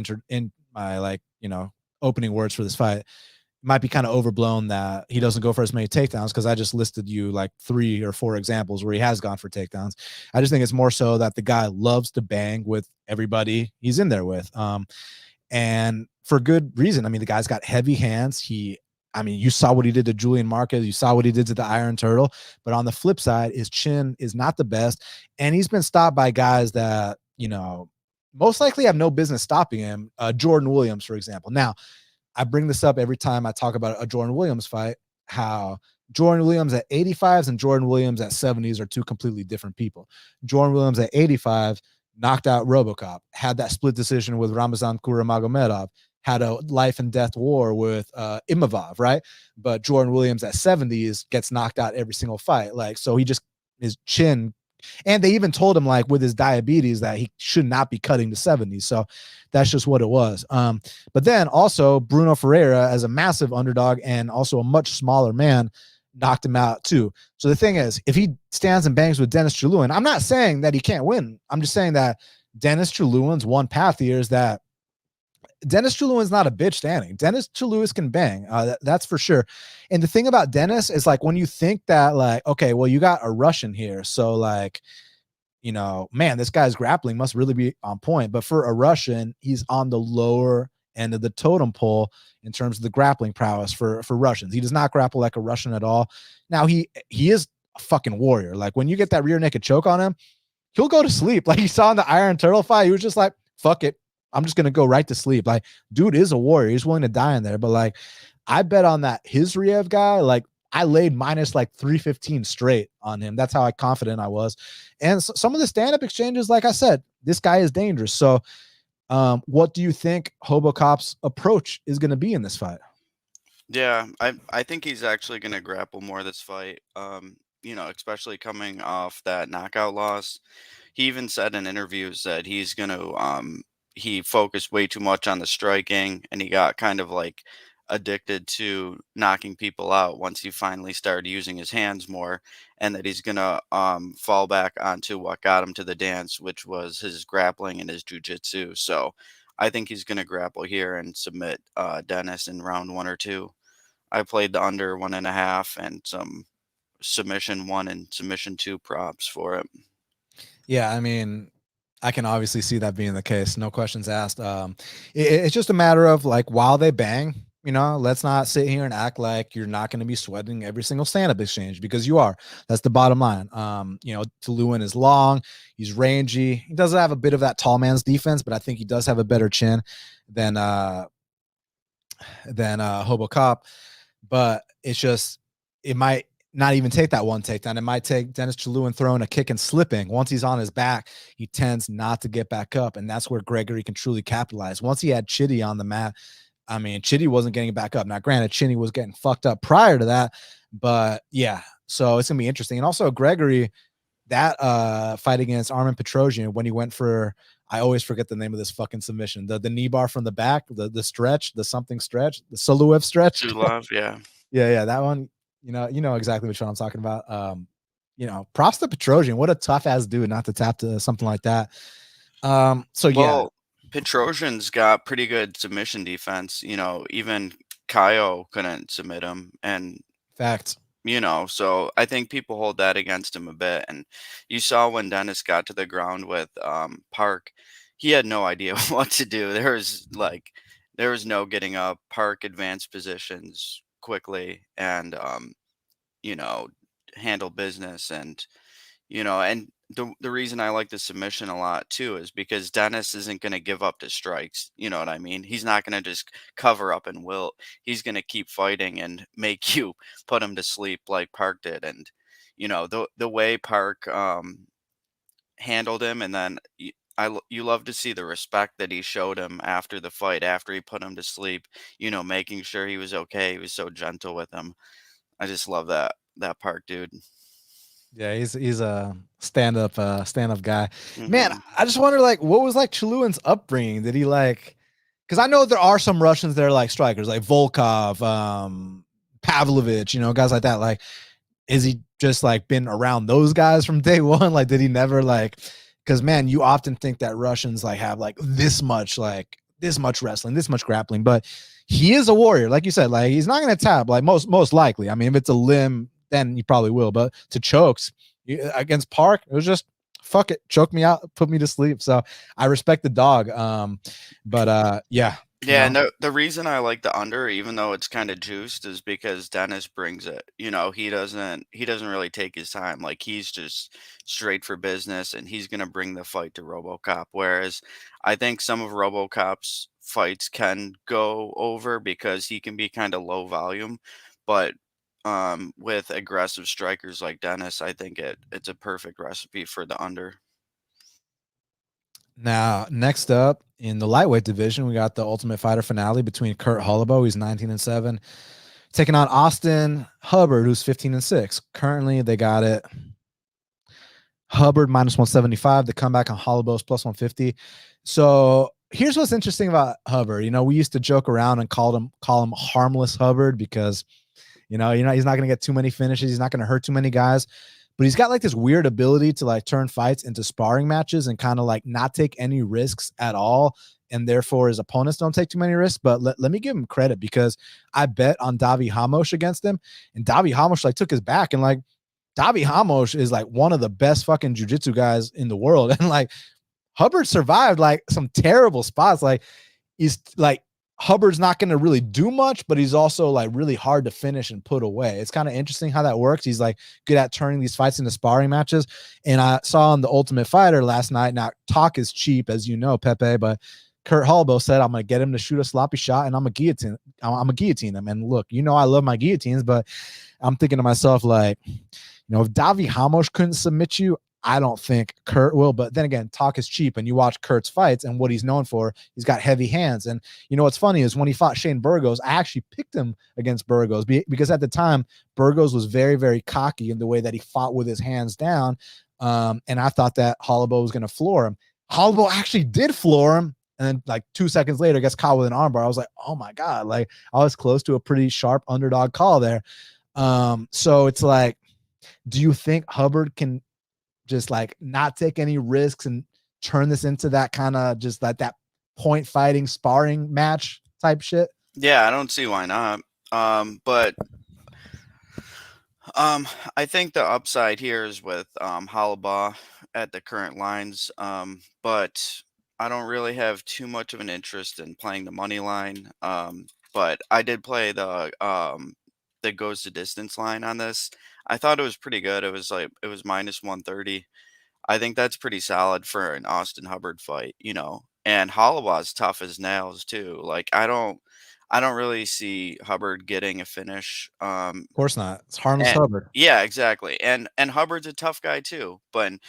S1: opening words for this fight. Might be kind of overblown that he doesn't go for as many takedowns, because I just listed you like 3 or 4 examples where he has gone for takedowns. I just think it's more so that the guy loves to bang with everybody he's in there with. And for good reason. I mean, the guy's got heavy hands. You saw what he did to Julian Marquez. You saw what he did to the Iron Turtle. But on the flip side, his chin is not the best. And he's been stopped by guys that, most likely have no business stopping him. Jordan Williams, for example. Now, I bring this up every time I talk about a Jordan Williams fight, how Jordan Williams at 85s and Jordan Williams at 70s are 2 completely different people. Jordan Williams at 85 knocked out Robocop, had that split decision with Ramazan Kuramagomedov, had a life and death war with Imavov, right? But Jordan Williams at 70s gets knocked out every single fight. Like, so his chin, and they even told him, like, with his diabetes, that he should not be cutting to 70s. So that's just what it was. But then also Bruno Ferreira, as a massive underdog and also a much smaller man, knocked him out too. So the thing is, if he stands and bangs with Denis Tiuliulin, I'm not saying that he can't win. I'm just saying that Denis Tiuliulin's one path here is that Denis Tiuliulin's not a bitch standing. Denis Tiuliulin can bang. That's for sure. And the thing about Denis is, like, when you think that, like, okay, well, you got a Russian here, so, like, man, this guy's grappling must really be on point. But for a Russian, he's on the lower end of the totem pole in terms of the grappling prowess for Russians. He does not grapple like a Russian at all. Now, he is a fucking warrior. Like, when you get that rear naked choke on him, he'll go to sleep. Like, you saw in the Iron Turtle fight, he was just like, fuck it, I'm just gonna go right to sleep. Like, dude is a warrior. He's willing to die in there. But, like, I bet on that Hizriev guy. Like, I laid minus like 315 straight on him. That's how confident I was. And some of the stand-up exchanges, like I said, this guy is dangerous. So what do you think Robocop's approach is going to be in this fight?
S3: Yeah, I think he's actually going to grapple more this fight. Especially coming off that knockout loss. He even said in interviews that he's going to he focused way too much on the striking, and he got kind of like addicted to knocking people out once he finally started using his hands more, and that he's gonna fall back onto what got him to the dance, which was his grappling and his jiu-jitsu. So I think he's gonna grapple here and submit Denis in round 1 or 2. I played the under 1.5 and some submission 1 and submission 2 props for it.
S1: Yeah, I mean, I can obviously see that being the case. No questions asked. It's just a matter of, like, while they bang, let's not sit here and act like you're not going to be sweating every single stand-up exchange, because you are. That's the bottom line. Tiuliulin is long. He's rangy. He does have a bit of that tall man's defense, but I think he does have a better chin than Robocop. But it's just, it might not even take that one takedown. It might take Denis Tiuliulin throwing a kick and slipping. Once he's on his back, he tends not to get back up, and that's where Gregory can truly capitalize. Once he had Chitty on the mat, I mean, Chitty wasn't getting back up. Now, granted, Chitty was getting fucked up prior to that, but yeah, so it's gonna be interesting. And also, Gregory, that fight against Armen Petrosian, when he went for, I always forget the name of this fucking submission, the knee bar from the back, the stretch, the something stretch, the Soluev stretch.
S3: Yeah.
S1: Yeah, that one. You know exactly which one I'm talking about. Props to Petrosian. What a tough ass dude not to tap to something like that.
S3: Well, Petrosian's got pretty good submission defense. Even Kaio couldn't submit him, and
S1: facts.
S3: So I think people hold that against him a bit. And you saw when Denis got to the ground with Park, he had no idea what to do. There was no getting up. Park advanced positions quickly and handle business. And the reason I like the submission a lot too is because Denis isn't going to give up to strikes. You know what I mean? He's not going to just cover up and wilt. He's going to keep fighting and make you put him to sleep like Park did. And the way Park handled him, and then you love to see the respect that he showed him after the fight, after he put him to sleep. Making sure he was okay. He was so gentle with him. I just love that Park dude.
S1: Yeah, he's a stand-up guy.
S3: Mm-hmm.
S1: Man, I just wonder, like, what was like Chilulin's upbringing? Did he because I know there are some Russians that are like strikers, like Volkov, Pavlovich, guys like that. Like, is he just like been around those guys from day one? Like, did he never because man, you often think that Russians like have like this much wrestling, this much grappling, but he is a warrior. Like you said, like he's not going to tap like most likely. I mean, if it's a limb, then you probably will, but to chokes against Park, it was just fuck it, choke me out, put me to sleep. So I respect the dog. Yeah.
S3: Yeah, and the reason I like the under, even though it's kind of juiced, is because Denis brings it. He doesn't really take his time. Like he's just straight for business, and he's gonna bring the fight to Robocop. Whereas I think some of Robocop's fights can go over because he can be kind of low volume, but with aggressive strikers like Denis, I think it's a perfect recipe for the under.
S1: Now, next up in the lightweight division, we got the Ultimate Fighter finale between Kurt Holobaugh, who's 19-7, taking on Austin Hubbard, who's 15-6. Currently, they got it Hubbard minus 175. The comeback on Holobaugh's plus 150. So here's what's interesting about Hubbard. We used to joke around and call him harmless Hubbard because he's not going to get too many finishes. He's not going to hurt too many guys. But he's got like this weird ability to like turn fights into sparring matches and kind of like not take any risks at all. And therefore his opponents don't take too many risks. But let me give him credit because I bet on Davi Hamosh against him. And Davi Hamosh like took his back, and like Davi Hamosh is like one of the best fucking jiu-jitsu guys in the world. And like Hubbard survived like some terrible spots. Like he's like, Hubbard's not going to really do much, but he's also like really hard to finish and put away. It's kind of interesting how that works. He's like good at turning these fights into sparring matches. And I saw on the Ultimate Fighter last night, now talk is cheap, as you know, Pepe, but Kurt Holobaugh said, I'm going to get him to shoot a sloppy shot and I'm a guillotine him. And look, I love my guillotines, but I'm thinking to myself, like, if Davi Hamosh couldn't submit you, I don't think Kurt will. But then again, talk is cheap, and you watch Kurt's fights and what he's known for, he's got heavy hands. And what's funny is when he fought Shane Burgos, I actually picked him against Burgos because at the time Burgos was very, very cocky in the way that he fought with his hands down. And I thought that Holobaugh was going to floor him. Holobaugh actually did floor him. And then like 2 seconds later gets caught with an armbar. I was like, oh my God, like I was close to a pretty sharp underdog call there. So it's like, do you think Hubbard can just like not take any risks and turn this into that kind of just like that point fighting sparring match type shit?
S3: Yeah, I don't see why not. But I think the upside here is with Holobaugh at the current lines. But I don't really have too much of an interest in playing the money line. But I did play the goes to distance line on this. I thought it was pretty good. It was minus 130. I think that's pretty solid for an Austin Hubbard fight, And Holobaugh's tough as nails too. Like I don't I don't really see Hubbard getting a finish.
S1: Of course not. It's harmless
S3: And
S1: Hubbard.
S3: yeah, exactly. And Hubbard's a tough guy too. But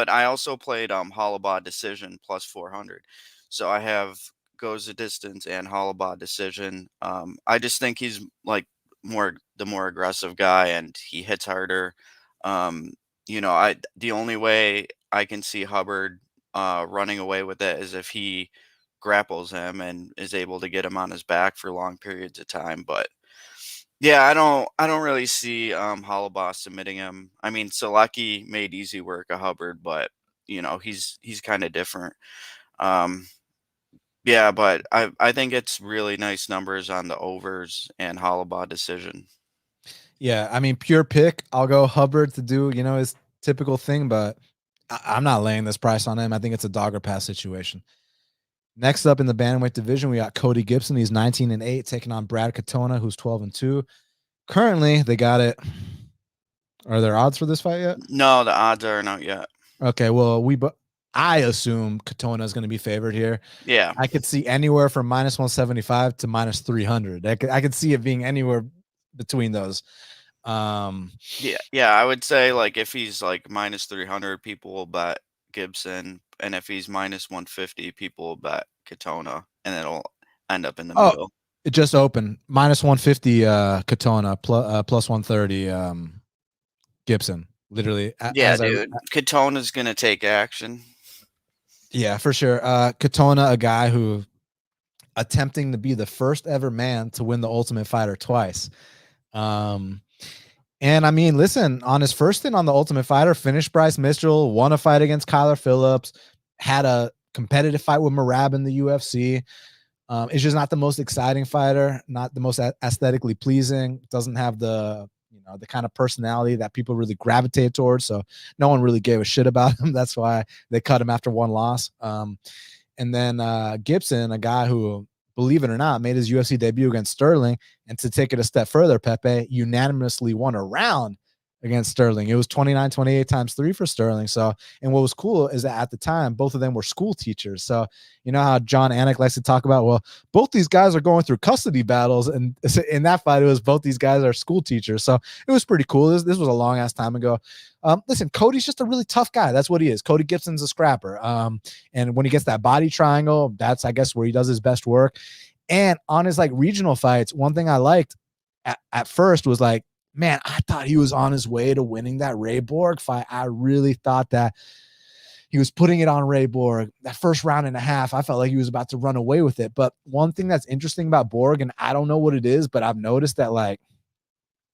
S3: I also played Holobaugh decision plus 400. So I have goes the distance and Holobaugh decision. I just think he's like the more aggressive guy, and he hits harder. Um, the only way I can see Hubbard running away with it is if he grapples him and is able to get him on his back for long periods of time. But yeah, I don't really see Holobaugh submitting him. I mean, Selecki made easy work of Hubbard, but he's kind of different. Um, yeah, but I think it's really nice numbers on the overs and Holobaugh decision.
S1: Yeah, I mean, pure pick. I'll go Hubbard to do his typical thing, but I'm not laying this price on him. I think it's a dog or pass situation. Next up in the bantamweight division, we got Cody Gibson. He's 19-8, taking on Brad Katona, who's 12-2. Currently, they got it. Are there odds for this fight yet?
S3: No, the odds aren't out yet.
S1: Okay, well, I assume Katona is going to be favored here.
S3: Yeah,
S1: I could see anywhere from -175 to -300. I could see it being anywhere between those.
S3: yeah. I would say like if he's like -300, people will bet Gibson, and if he's -150, people will bet Katona, and it'll end up in the middle.
S1: It just opened -150 Katona plus 130 Gibson. Literally,
S3: Yeah, dude. Katona's gonna take action.
S1: Yeah, for sure. Katona, a guy who attempting to be the first ever man to win the Ultimate Fighter twice. And I mean, listen, on his first stint on the Ultimate Fighter, finished Bryce Mitchell, won a fight against Kyler Phillips, had a competitive fight with Merab in the UFC. It's just not the most exciting fighter, not the most aesthetically pleasing, doesn't have the kind of personality that people really gravitate towards. So no one really gave a shit about him. That's why they cut him after one loss. And then Gibson, a guy who, believe it or not, made his UFC debut against Sterling. And to take it a step further, Pepe unanimously won a round against Sterling. It was 29-28 times 3 for Sterling. So, and what was cool is that at the time, both of them were school teachers. So, you know how John Anik likes to talk about, well, both these guys are going through custody battles. And in that fight, it was both these guys are school teachers. So it was pretty cool. This was a long ass time ago. Listen, Cody's just a really tough guy. That's what he is. Cody Gibson's a scrapper. And when he gets that body triangle, that's, I guess, where he does his best work. And on his like regional fights, one thing I liked at first was like, man, I thought he was on his way to winning that Ray Borg fight. I really thought that he was putting it on Ray Borg. That first round and a half, I felt like he was about to run away with it. But one thing that's interesting about Borg, and I don't know what it is, but I've noticed that like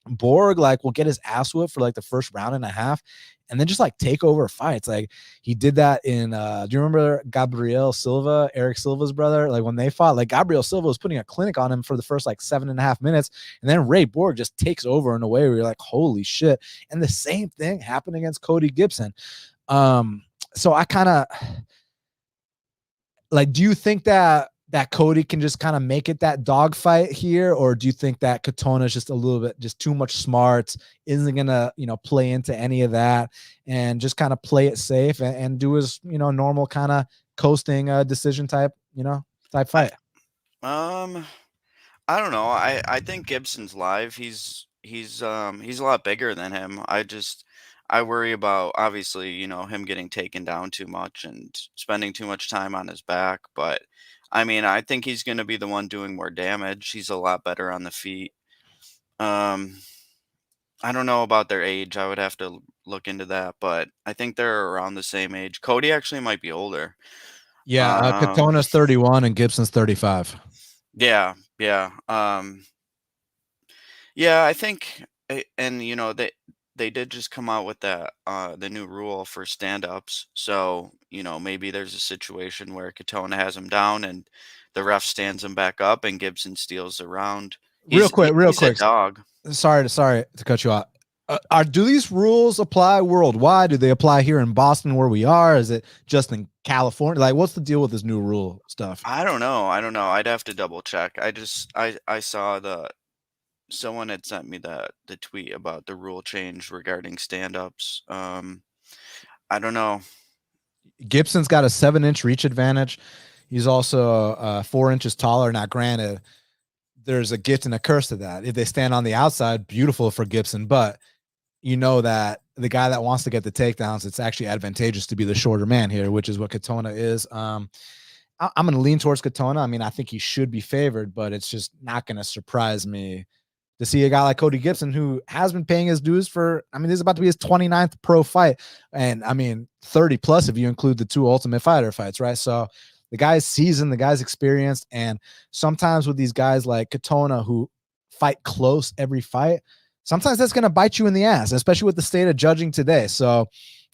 S1: Borg like will get his ass whipped for like the first round and a half and then just like take over fights. Like he did that in do you remember Gabriel Silva, Eric Silva's brother? Like when they fought, like Gabriel Silva was putting a clinic on him for the first like 7.5 minutes, and then Ray Borg just takes over in a way where you're like, holy shit. And the same thing happened against Cody Gibson. So I kind of like, do you think that Cody can just kind of make it that dogfight here? Or do you think that Katona is just a little bit, just too much smarts, isn't going to, play into any of that and just kind of play it safe and do his, normal kind of coasting decision type fight?
S3: I don't know. I think Gibson's live. He's a lot bigger than him. I worry about, obviously, him getting taken down too much and spending too much time on his back. But I mean, I think he's going to be the one doing more damage. He's a lot better on the feet. I don't know about their age. I would have to look into that, but I think they're around the same age. Cody actually might be older.
S1: Yeah, Katona's 31 and Gibson's 35.
S3: Yeah. Yeah, I think, and they did just come out with that the new rule for stand-ups. So, maybe there's a situation where Katona has him down and the ref stands him back up and Gibson steals the round.
S1: Real quick.
S3: A dog.
S1: Sorry to cut you off. Do these rules apply worldwide? Do they apply here in Boston where we are? Is it just in California? Like, what's the deal with this new rule stuff?
S3: I don't know. I'd have to double check. I saw someone had sent me the tweet about the rule change regarding stand-ups. I don't know.
S1: Gibson's got a 7-inch reach advantage. He's also 4 inches taller. Now, granted, there's a gift and a curse to that. If they stand on the outside, beautiful for Gibson, but you know that the guy that wants to get the takedowns, it's actually advantageous to be the shorter man here, which is what Katona is. I'm going to lean towards Katona. I mean, I think he should be favored, but it's just not going to surprise me to see a guy like Cody Gibson, who has been paying his dues for, I mean, this is about to be his 29th pro fight. And I mean, 30 plus if you include the 2 Ultimate Fighter fights, right? So the guy's seasoned, the guy's experienced. And sometimes with these guys like Katona, who fight close every fight, sometimes that's going to bite you in the ass, especially with the state of judging today. So,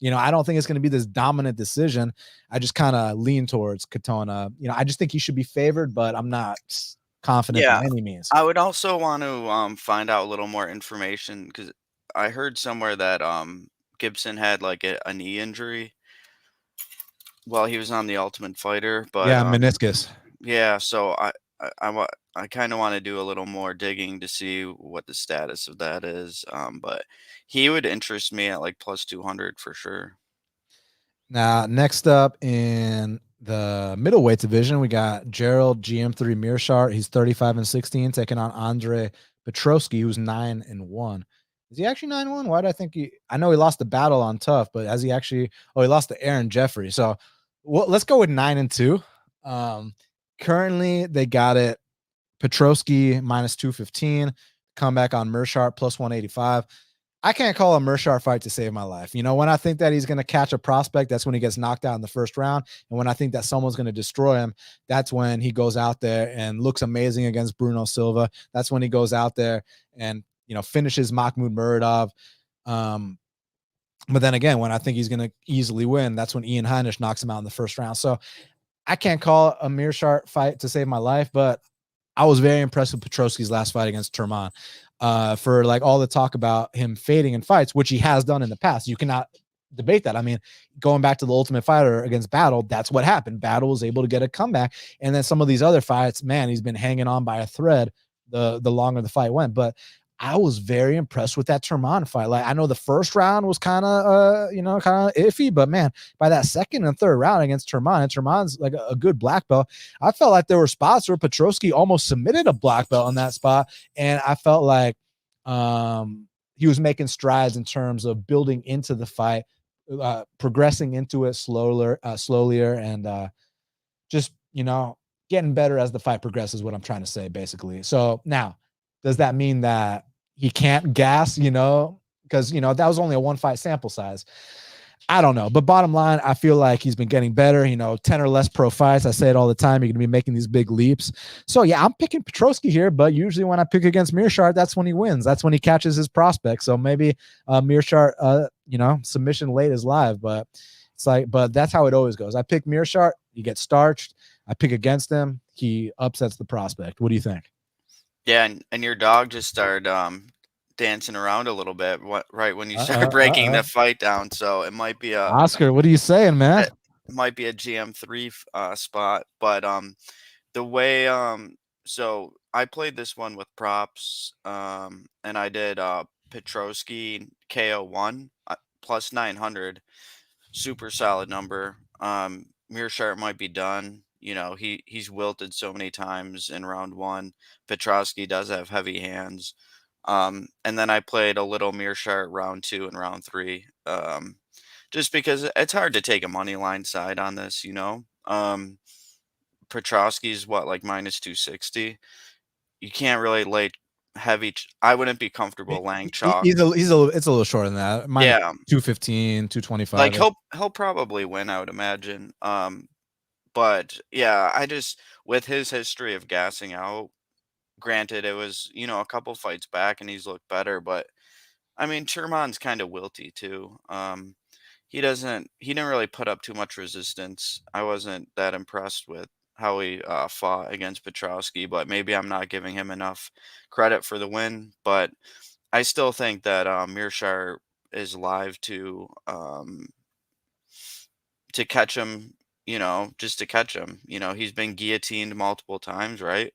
S1: I don't think it's going to be this dominant decision. I just kind of lean towards Katona. I just think he should be favored, but I'm not confident by any means.
S3: I would also want to find out a little more information, because I heard somewhere that Gibson had like a knee injury while he was on the Ultimate Fighter. But
S1: yeah, meniscus.
S3: Yeah, so I kind of want to do a little more digging to see what the status of that is. But he would interest me at like plus 200 for sure.
S1: Now, next up in the middleweight division, we got Gerald GM3 Meerschaert. He's 35-16, taking on Andre Petroski, who's 9-1. Is he actually 9-1? Why did I think I know he lost the battle on Tough, but has he actually? Oh, he lost to Aaron Jeffrey. So let's go with 9-2. Currently, they got it Petroski minus 215, comeback on Meerschaert plus 185. I can't call a Meerschaert fight to save my life. When I think that he's going to catch a prospect, that's when he gets knocked out in the first round. And when I think that someone's going to destroy him, that's when he goes out there and looks amazing against Bruno Silva. That's when he goes out there and, finishes Mahmoud Muradov. But then again, when I think he's going to easily win, that's when Ian Heinisch knocks him out in the first round. So I can't call a Meerschaert fight to save my life, but I was very impressed with Petroski's last fight against Turman. For like all the talk about him fading in fights, which he has done in the past. You cannot debate that. I mean, going back to the Ultimate Fighter against Battle, that's what happened. Battle was able to get a comeback. And then some of these other fights, man, he's been hanging on by a thread the longer the fight went. But I was very impressed with that Turman fight. Like, I know the first round was kind of iffy, but man, by that second and third round against Turman, and Turman's like a good black belt, I felt like there were spots where Petroski almost submitted a black belt in that spot. And I felt like he was making strides in terms of building into the fight, progressing into it slowly, and just, getting better as the fight progresses, what I'm trying to say, basically. So now, does that mean that he can't gas, because, that was only a 1 fight sample size? I don't know. But bottom line, I feel like he's been getting better, 10 or less pro fights. I say it all the time. You're going to be making these big leaps. So, yeah, I'm picking Petroski here, but usually when I pick against Meerschaert, that's when he wins. That's when he catches his prospect. So maybe Meerschaert, submission late is live, but it's like, but that's how it always goes. I pick Meerschaert, he gets starched. I pick against him, he upsets the prospect. What do you think?
S3: Yeah, and your dog just started dancing around a little bit right when you started breaking the fight down. So it might be
S1: Oscar. What are you saying, man?
S3: It might be a GM3 spot, but the way so I played this one with props, and I did Petroski KO1 plus 900, super solid number. Meerschaert might be done. He's wilted so many times in round 1. Petroski does have heavy hands. And then I played a little Meerschaert round 2 and round 3. Just because it's hard to take a money line side on this, Petroski's like minus 260. You can't really lay heavy. I wouldn't be comfortable laying chalk.
S1: It's a little shorter than that. Yeah, 215, 225.
S3: Like he'll probably win, I would imagine. But yeah, I just, with his history of gassing out, granted it was, a couple fights back and he's looked better, but I mean, Turman's kind of wilty too. He didn't really put up too much resistance. I wasn't that impressed with how he fought against Petroski, but maybe I'm not giving him enough credit for the win. But I still think that Meerschaert is live to catch him. Just to catch him. He's been guillotined multiple times, right?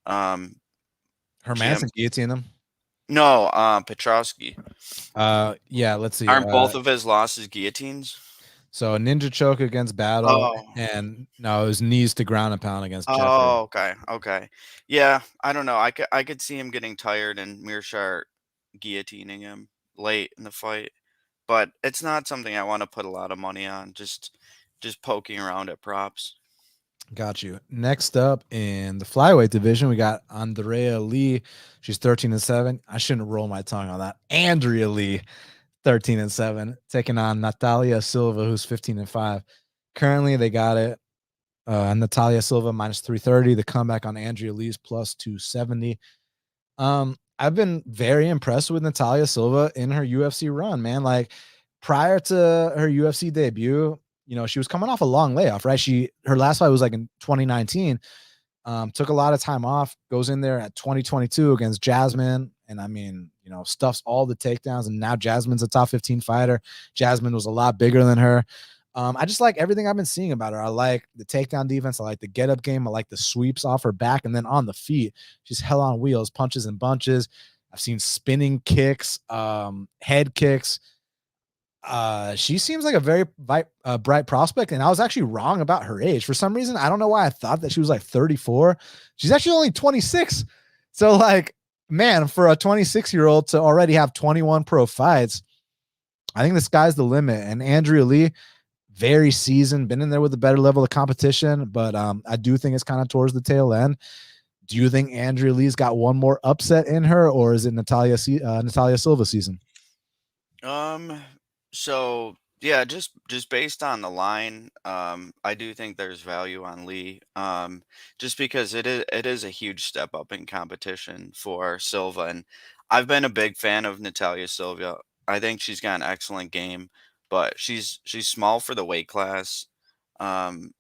S1: Hermanson guillotined him?
S3: No, Petroski.
S1: Yeah, let's see.
S3: Aren't both of his losses guillotines?
S1: So ninja choke against Battle, and no, it was knees to ground and pound against Jeffrey.
S3: Oh, okay. Yeah, I don't know. I could see him getting tired and Meerschaert guillotining him late in the fight, but it's not something I want to put a lot of money on. Just poking around at props.
S1: Got you. Next up in the flyweight division, we got Andrea Lee. She's 13-7. I shouldn't roll my tongue on that. Andrea Lee, 13-7, taking on Natalia Silva, who's 15-5. Currently, they got it. Natalia Silva minus 330. The comeback on Andrea Lee's plus 270. I've been very impressed with Natalia Silva in her UFC run, man. Like prior to her UFC debut, you know, she was coming off a long layoff, right? Her last fight was like in 2019. Took a lot of time off, goes in there at 2022 against Jasmine. And I mean, you know, stuffs all the takedowns. And now Jasmine's a top 15 fighter. Jasmine was a lot bigger than her. I just like everything I've been seeing about her. I like the takedown defense. I like the get up game. I like the sweeps off her back. And then on the feet, she's hell on wheels, punches and bunches. I've seen spinning kicks, head kicks. She seems like a very bright prospect, and I was actually wrong about her age. For some reason, I don't know why I thought that she was like 34. She's actually only 26. So, like, man, for a 26-year-old to already have 21 pro fights, I think the sky's the limit. And Andrea Lee, very seasoned, been in there with a better level of competition, but I do think it's kind of towards the tail end. Do you think Andrea Lee's got one more upset in her, or is it Natalia Silva season?
S3: So yeah, just based on the line, I do think there's value on Lee. Just because it is a huge step up in competition for Silva, and I've been a big fan of Natalia Silva. I think she's got an excellent game, but she's small for the weight class. Um,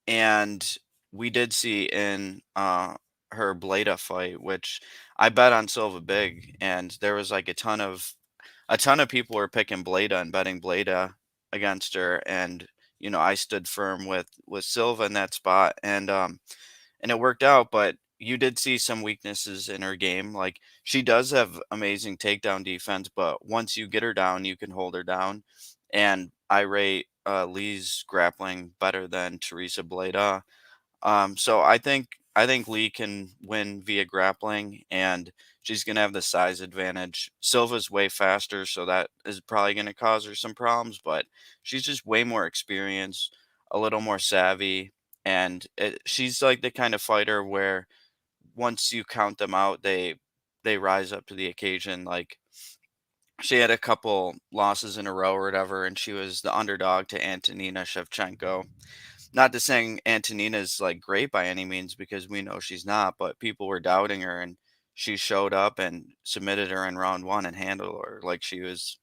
S3: and we did see in her Bleda fight, which I bet on Silva big, and there was like a ton of people were picking Bleda and betting Bleda against her, and I stood firm with Silva in that spot, and it worked out. But you did see some weaknesses in her game. Like she does have amazing takedown defense, but once you get her down, you can hold her down. And I rate Lee's grappling better than Teresa Bleda. So I think Lee can win via grappling, and she's gonna have the size advantage. Silva's way faster, so that is probably gonna cause her some problems. But she's just way more experienced, a little more savvy, and she's like the kind of fighter where once you count them out, they rise up to the occasion. Like she had a couple losses in a row or whatever, and she was the underdog to Antonina Shevchenko. Not to saying Antonina's like great by any means because we know she's not, but people were doubting her and she showed up and submitted her in round one and handled her like just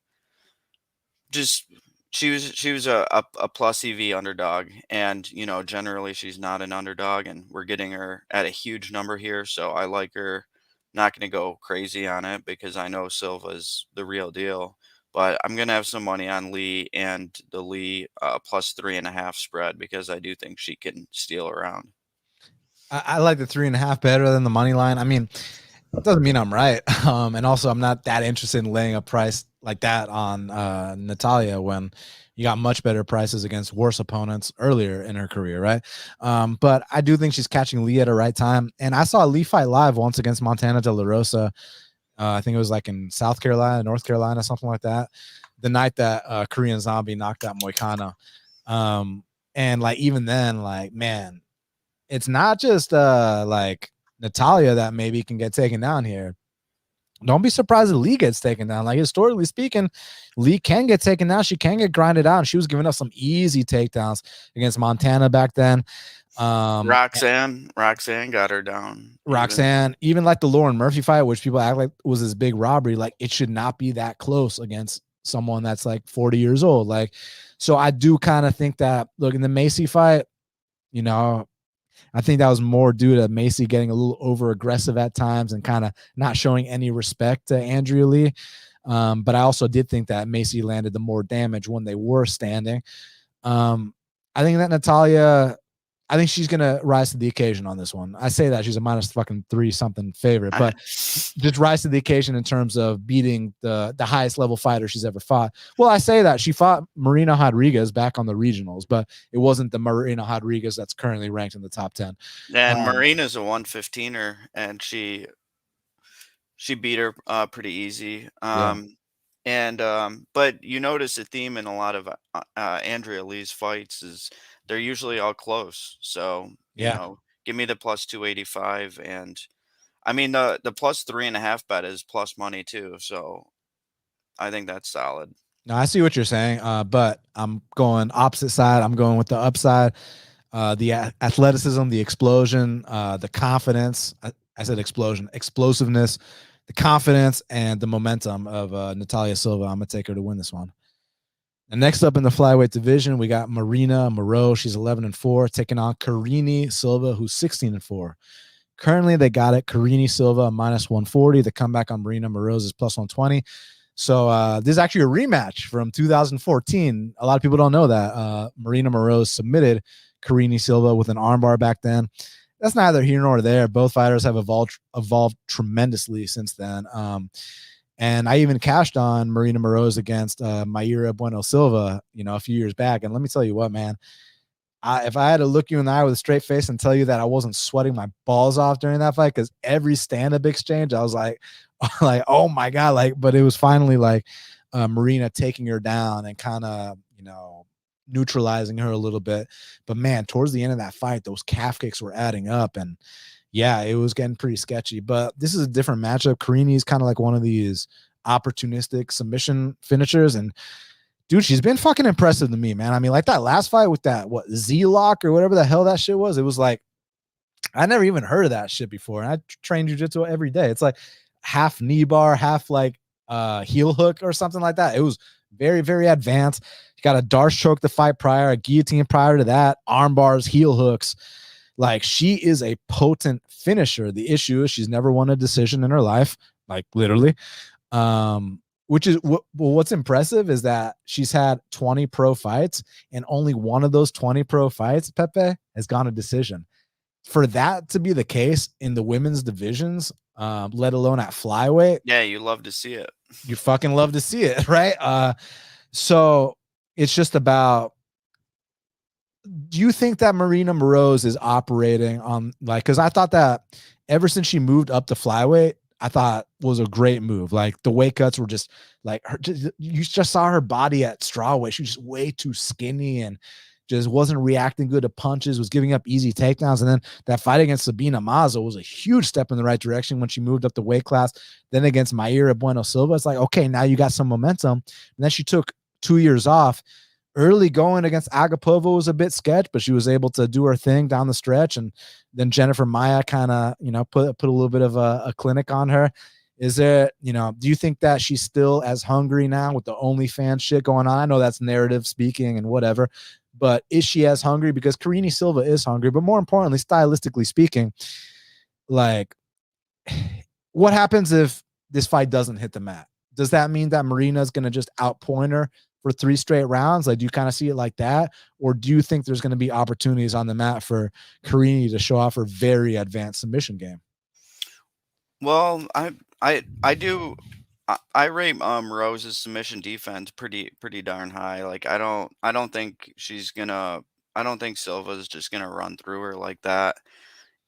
S3: she was a plus EV underdog, and generally she's not an underdog, and we're getting her at a huge number here, so I like her. Not going to go crazy on it because I know Silva's the real deal, but I'm going to have some money on Lee and the Lee plus 3.5 spread because I do think she can steal around.
S1: I like the 3.5 better than the money line. I mean, it doesn't mean I'm right. And also I'm not that interested in laying a price like that on Natalia when you got much better prices against worse opponents earlier in her career, right? But I do think she's catching Lee at the right time. And I saw Lee fight live once against Montana De La Rosa. I think it was like in South Carolina, North Carolina, something like that. The night that Korean Zombie knocked out Moicano. And like even then, like, man, it's not just like Natalia that maybe can get taken down here. Don't be surprised if Lee gets taken down. Like historically speaking, Lee can get taken down. She can get grinded out. And she was giving us some easy takedowns against Montana back then.
S3: Roxanne got her down.
S1: Roxanne, even like the Lauren Murphy fight, which people act like was this big robbery, like it should not be that close against someone that's like 40 years old. Like, so I do kind of think that, look, in the Macy fight, I think that was more due to Macy getting a little over aggressive at times and kind of not showing any respect to Andrea Lee. But I also did think that Macy landed the more damage when they were standing. I think that Natalia, I think she's gonna rise to the occasion on this one. I say that she's a -3 something favorite, but just rise to the occasion in terms of beating the highest level fighter she's ever fought. Well, I say that she fought Marina Rodrigues back on the regionals, but it wasn't the Marina Rodrigues that's currently ranked in the top 10.
S3: And Marina's a 115er, and she beat her pretty easy. But you notice a theme in a lot of Andrea Lee's fights is they're usually all close. So give me the plus 285, and I mean the plus 3.5 bet is plus money too. So I think that's solid.
S1: No, I see what you're saying, but I'm going opposite side. I'm going with the upside, the athleticism, the explosion, the confidence. I said explosion, explosiveness, the confidence, and the momentum of Natalia Silva. I'm going to take her to win this one. And next up in the flyweight division, we got Marina Moreau. She's 11-4, taking on Karine Silva, who's 16-4. Currently, they got it. Karine Silva -140. The comeback on Marina Moreau's is +120. So this is actually a rematch from 2014. A lot of people don't know that. Marina Moreau submitted Karine Silva with an armbar back then. That's neither here nor there. Both fighters have evolved tremendously since then. And I even cashed on Marina Moreau's against Mayra Bueno Silva, a few years back. And let me tell you what, man, if I had to look you in the eye with a straight face and tell you that I wasn't sweating my balls off during that fight, because every stand-up exchange, I was like, oh my God, but it was finally Marina taking her down and kind of, neutralizing her a little bit. But man, towards the end of that fight, those calf kicks were adding up, and yeah, it was getting pretty sketchy. But this is a different matchup. Karine is kind of like one of these opportunistic submission finishers, and dude, she's been fucking impressive to me, man. I mean, like that last fight with that Z-lock or whatever the hell that shit was, it was like I never even heard of that shit before. And I train jiu-jitsu every day. It's like half knee bar, half heel hook or something like that. It was very, very advanced. She got a Darce choke the fight prior, a guillotine prior to that, arm bars, heel hooks. Like, she is a potent finisher. The issue is she's never won a decision in her life, like literally. Which is what's impressive is that she's had 20 pro fights, and only one of those 20 pro fights, Pepe, has gone a decision. For that to be the case in the women's divisions, let alone at flyweight.
S3: Yeah, you love to see it.
S1: You fucking love to see it, right? So it's just about, do you think that Marina Moreau is operating on, because I thought that ever since she moved up to flyweight, I thought was a great move. Like, the weight cuts were just you just saw her body at strawweight. She was just way too skinny and just wasn't reacting good to punches, was giving up easy takedowns. And then that fight against Sabina Mazo was a huge step in the right direction when she moved up the weight class. Then against Mayra Bueno Silva, it's like, okay, now you got some momentum. And then she took 2 years off. Early going against Agapova was a bit sketch, but she was able to do her thing down the stretch. And then Jennifer Maia kind of, put a little bit of a clinic on her. Is there, do you think that she's still as hungry now with the OnlyFans shit going on? I know that's narrative speaking and whatever, but is she as hungry? Because Karine Silva is hungry, but more importantly, stylistically speaking, like, what happens if this fight doesn't hit the mat? Does that mean that Marina is going to just outpoint her for 3 straight rounds? Like, do you kind of see it like that? Or do you think there's going to be opportunities on the mat for Karine to show off her very advanced submission game?
S3: Well, I do. I rate Rose's submission defense pretty darn high. Like, I don't think I don't think Silva's just gonna run through her like that.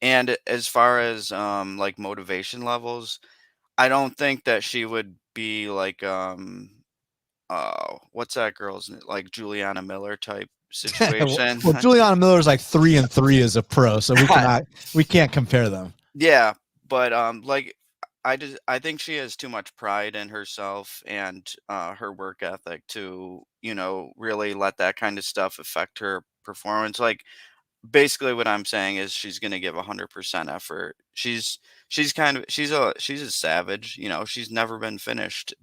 S3: And as far as like motivation levels, I don't think that she would be like what's that girl's like Juliana Miller type situation.
S1: Well, Juliana Miller's like 3-3 as a pro, so we can't compare them.
S3: Yeah, but like I think she has too much pride in herself and her work ethic to, really let that kind of stuff affect her performance. Like, basically what I'm saying is she's going to give 100% effort. She's a savage, she's never been finished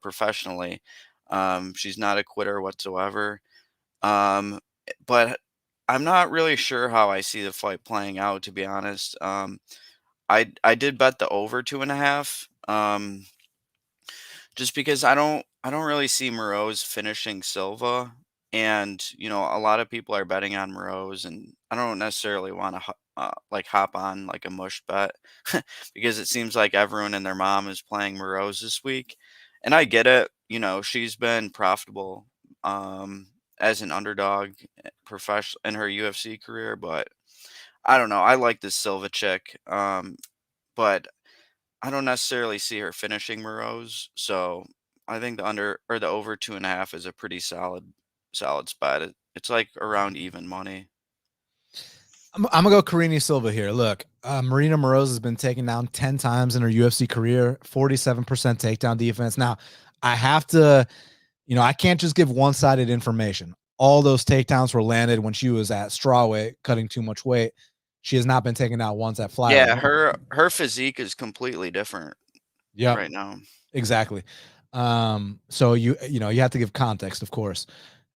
S3: professionally. She's not a quitter whatsoever. But I'm not really sure how I see the fight playing out, to be honest. I did bet the over 2.5. Just because I don't really see Moreau's finishing Silva. And, a lot of people are betting on Monroe's, and I don't necessarily want to like hop on like a mush bet because it seems like everyone and their mom is playing Monroe's this week. And I get it. She's been profitable as an underdog professional in her UFC career, but I don't know. I like this Silva chick, but I don't necessarily see her finishing Monroe's. So I think the under or the over 2.5 is a pretty solid spot. It's like around even money.
S1: I'm gonna go Karine Silva here. Look, Marina Moroz has been taken down 10 times in her UFC career, 47% takedown defense. Now, I have to, I can't just give one-sided information. All those takedowns were landed when she was at strawweight, cutting too much weight. She has not been taken down once at flyweight.
S3: Yeah, her physique is completely different.
S1: Yeah,
S3: right now.
S1: Exactly. So you have to give context, of course.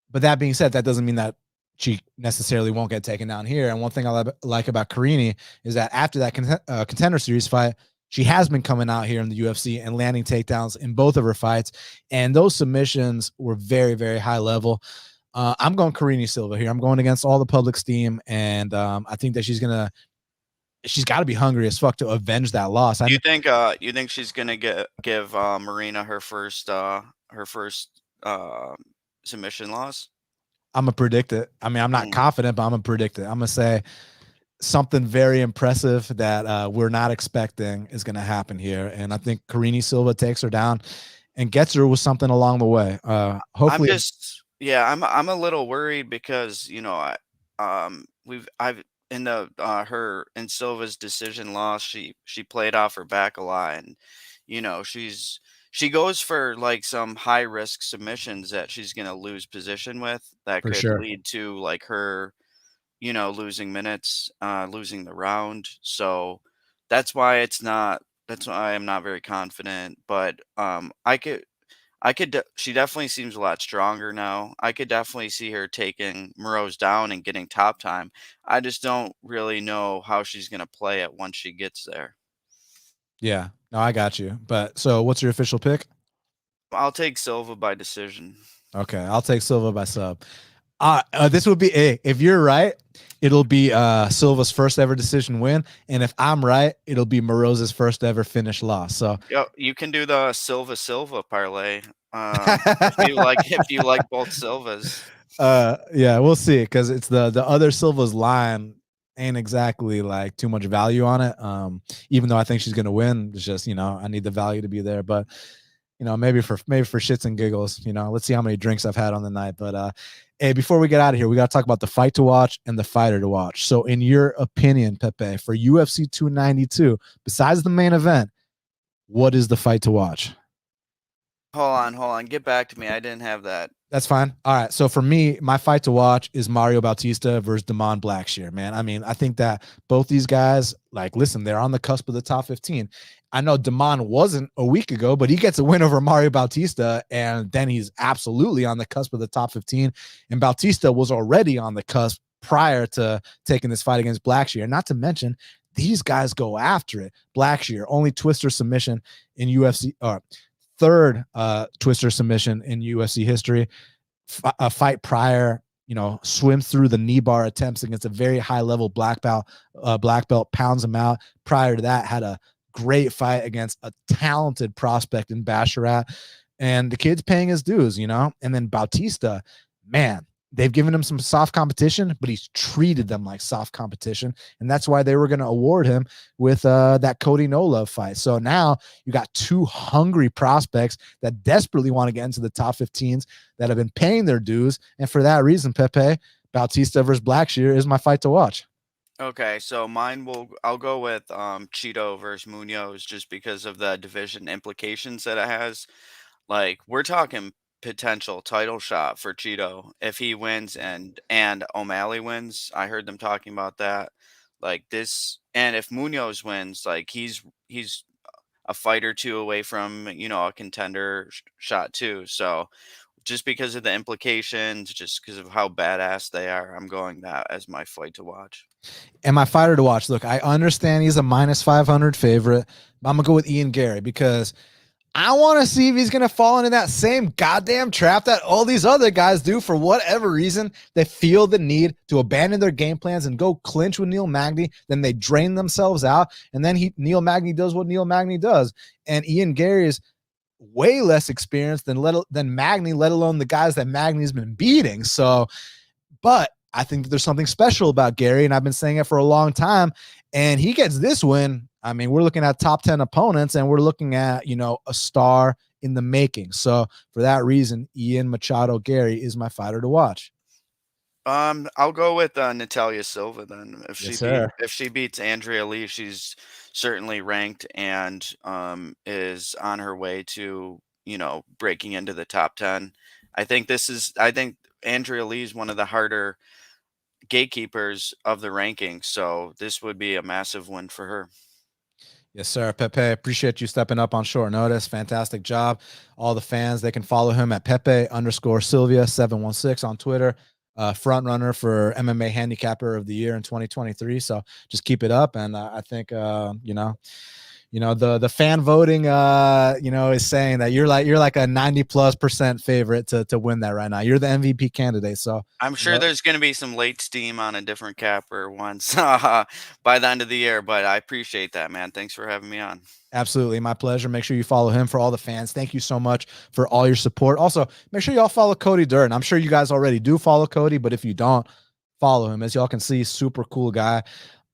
S1: But that being said, that doesn't mean that she necessarily won't get taken down here. And one thing I like about Karine is that after that contender series fight, she has been coming out here in the UFC and landing takedowns in both of her fights. And those submissions were very, very high level. I'm going Karine Silva here. I'm going against all the public steam. And I think that she's got to be hungry as fuck to avenge that loss.
S3: You think she's gonna give Marina her first submission loss?
S1: I'm gonna predict it. I mean, I'm not confident, but I'm gonna predict it. I'm gonna say something very impressive that we're not expecting is gonna happen here, and I think Karine Silva takes her down and gets her with something along the way. Hopefully,
S3: I'm a little worried because I've in the her in Silva's decision loss, she played off her back a lot, and she goes for like some high risk submissions that she's gonna lose position with that
S1: For
S3: could
S1: sure.
S3: lead to like her, losing minutes, losing the round. So that's why I'm not very confident. But she definitely seems a lot stronger now. I could definitely see her taking Monroe's down and getting top time. I just don't really know how she's gonna play it once she gets there.
S1: Yeah, no, I got you. But so, what's your official pick?
S3: I'll take Silva by decision.
S1: Okay, I'll take Silva by sub. This would be if you're right, it'll be Silva's first ever decision win, and if I'm right, it'll be Moroz's first ever finish loss. So
S3: you can do the Silva parlay if you like both Silvas.
S1: Yeah, we'll see because it's the other Silva's line ain't exactly like too much value on it. Even though I think she's gonna win, it's just I need the value to be there, but. Maybe for shits and giggles, let's see how many drinks I've had on the night. But hey, before we get out of here, we got to talk about the fight to watch and the fighter to watch. So in your opinion, Pepe, for UFC 292, besides the main event, what is the fight to watch?
S3: Hold on. Get back to me. I didn't have that.
S1: That's fine. All right. So for me, my fight to watch is Mario Bautista versus Damon Blackshear, man. I mean, I think that both these guys, listen, they're on the cusp of the top 15. I know Damon wasn't a week ago, but he gets a win over Mario Bautista, and then he's absolutely on the cusp of the top 15. And Bautista was already on the cusp prior to taking this fight against Blackshear. Not to mention, these guys go after it. Blackshear, only twister submission in UFC, third twister submission in UFC history. A fight prior, swims through the knee bar attempts against a very high level black belt, pounds him out. Prior to that, had a great fight against a talented prospect in Meerschaert, and the kid's paying his dues, and then Bautista, man, they've given him some soft competition, but he's treated them like soft competition, and that's why they were going to award him with that Cody No Love fight. So now you got two hungry prospects that desperately want to get into the top 15s that have been paying their dues, and for that reason, Pepe, Bautista versus Blackshear is my fight to watch.
S3: Okay, so I'll go with Chito versus Munhoz just because of the division implications that it has. Like, we're talking potential title shot for Chito if he wins and O'Malley wins. I heard them talking about that. Like this, and if Munhoz wins, like he's a fight or two away from a contender shot too. So just because of the implications, just because of how badass they are, I'm going that as my fight to watch.
S1: And my fighter to watch, look, I understand he's a -500 favorite, but I'm going to go with Ian Garry because I want to see if he's going to fall into that same goddamn trap that all these other guys do. For whatever reason, they feel the need to abandon their game plans and go clinch with Neil Magny. Then they drain themselves out. And then Neil Magny does what Neil Magny does. And Ian Garry is way less experienced than Magny, let alone the guys that Magny's been beating. So, but I think that there's something special about Garry, and I've been saying it for a long time. And he gets this win. I mean, we're looking at top 10 opponents, and we're looking at, you know, a star in the making. So for that reason, Ian Machado Garry is my fighter to watch.
S3: I'll go with Natalia Silva then. If
S1: Yes,
S3: she beats Andrea Lee, she's certainly ranked and is on her way to, you know, breaking into the top 10. I think Andrea Lee is one of the harder gatekeepers of the rankings, so this would be a massive win for her.
S1: Yes, sir. Pepe, appreciate you stepping up on short notice. Fantastic job. All the fans, they can follow him at Pepe_Sylvia716 on Twitter. Front runner for MMA Handicapper of the Year in 2023. So just keep it up. And I think, you know, the fan voting, you know, is saying that you're like a 90+% favorite to win that right now. You're the MVP candidate. So
S3: I'm sure there's going to be some late steam on a different capper once by the end of the year, but I appreciate that, man. Thanks for having me on.
S1: Absolutely. My pleasure. Make sure you follow him. For all the fans, thank you so much for all your support. Also, make sure y'all follow Cody Durden. I'm sure you guys already do follow Cody, but if you don't, follow him. As y'all can see, super cool guy.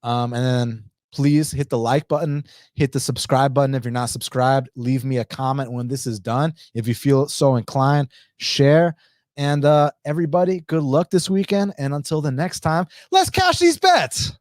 S1: And then please hit the like button, hit the subscribe button if you're not subscribed. Leave me a comment when this is done. If you feel so inclined, share. And everybody, good luck this weekend. And until the next time, let's cash these bets.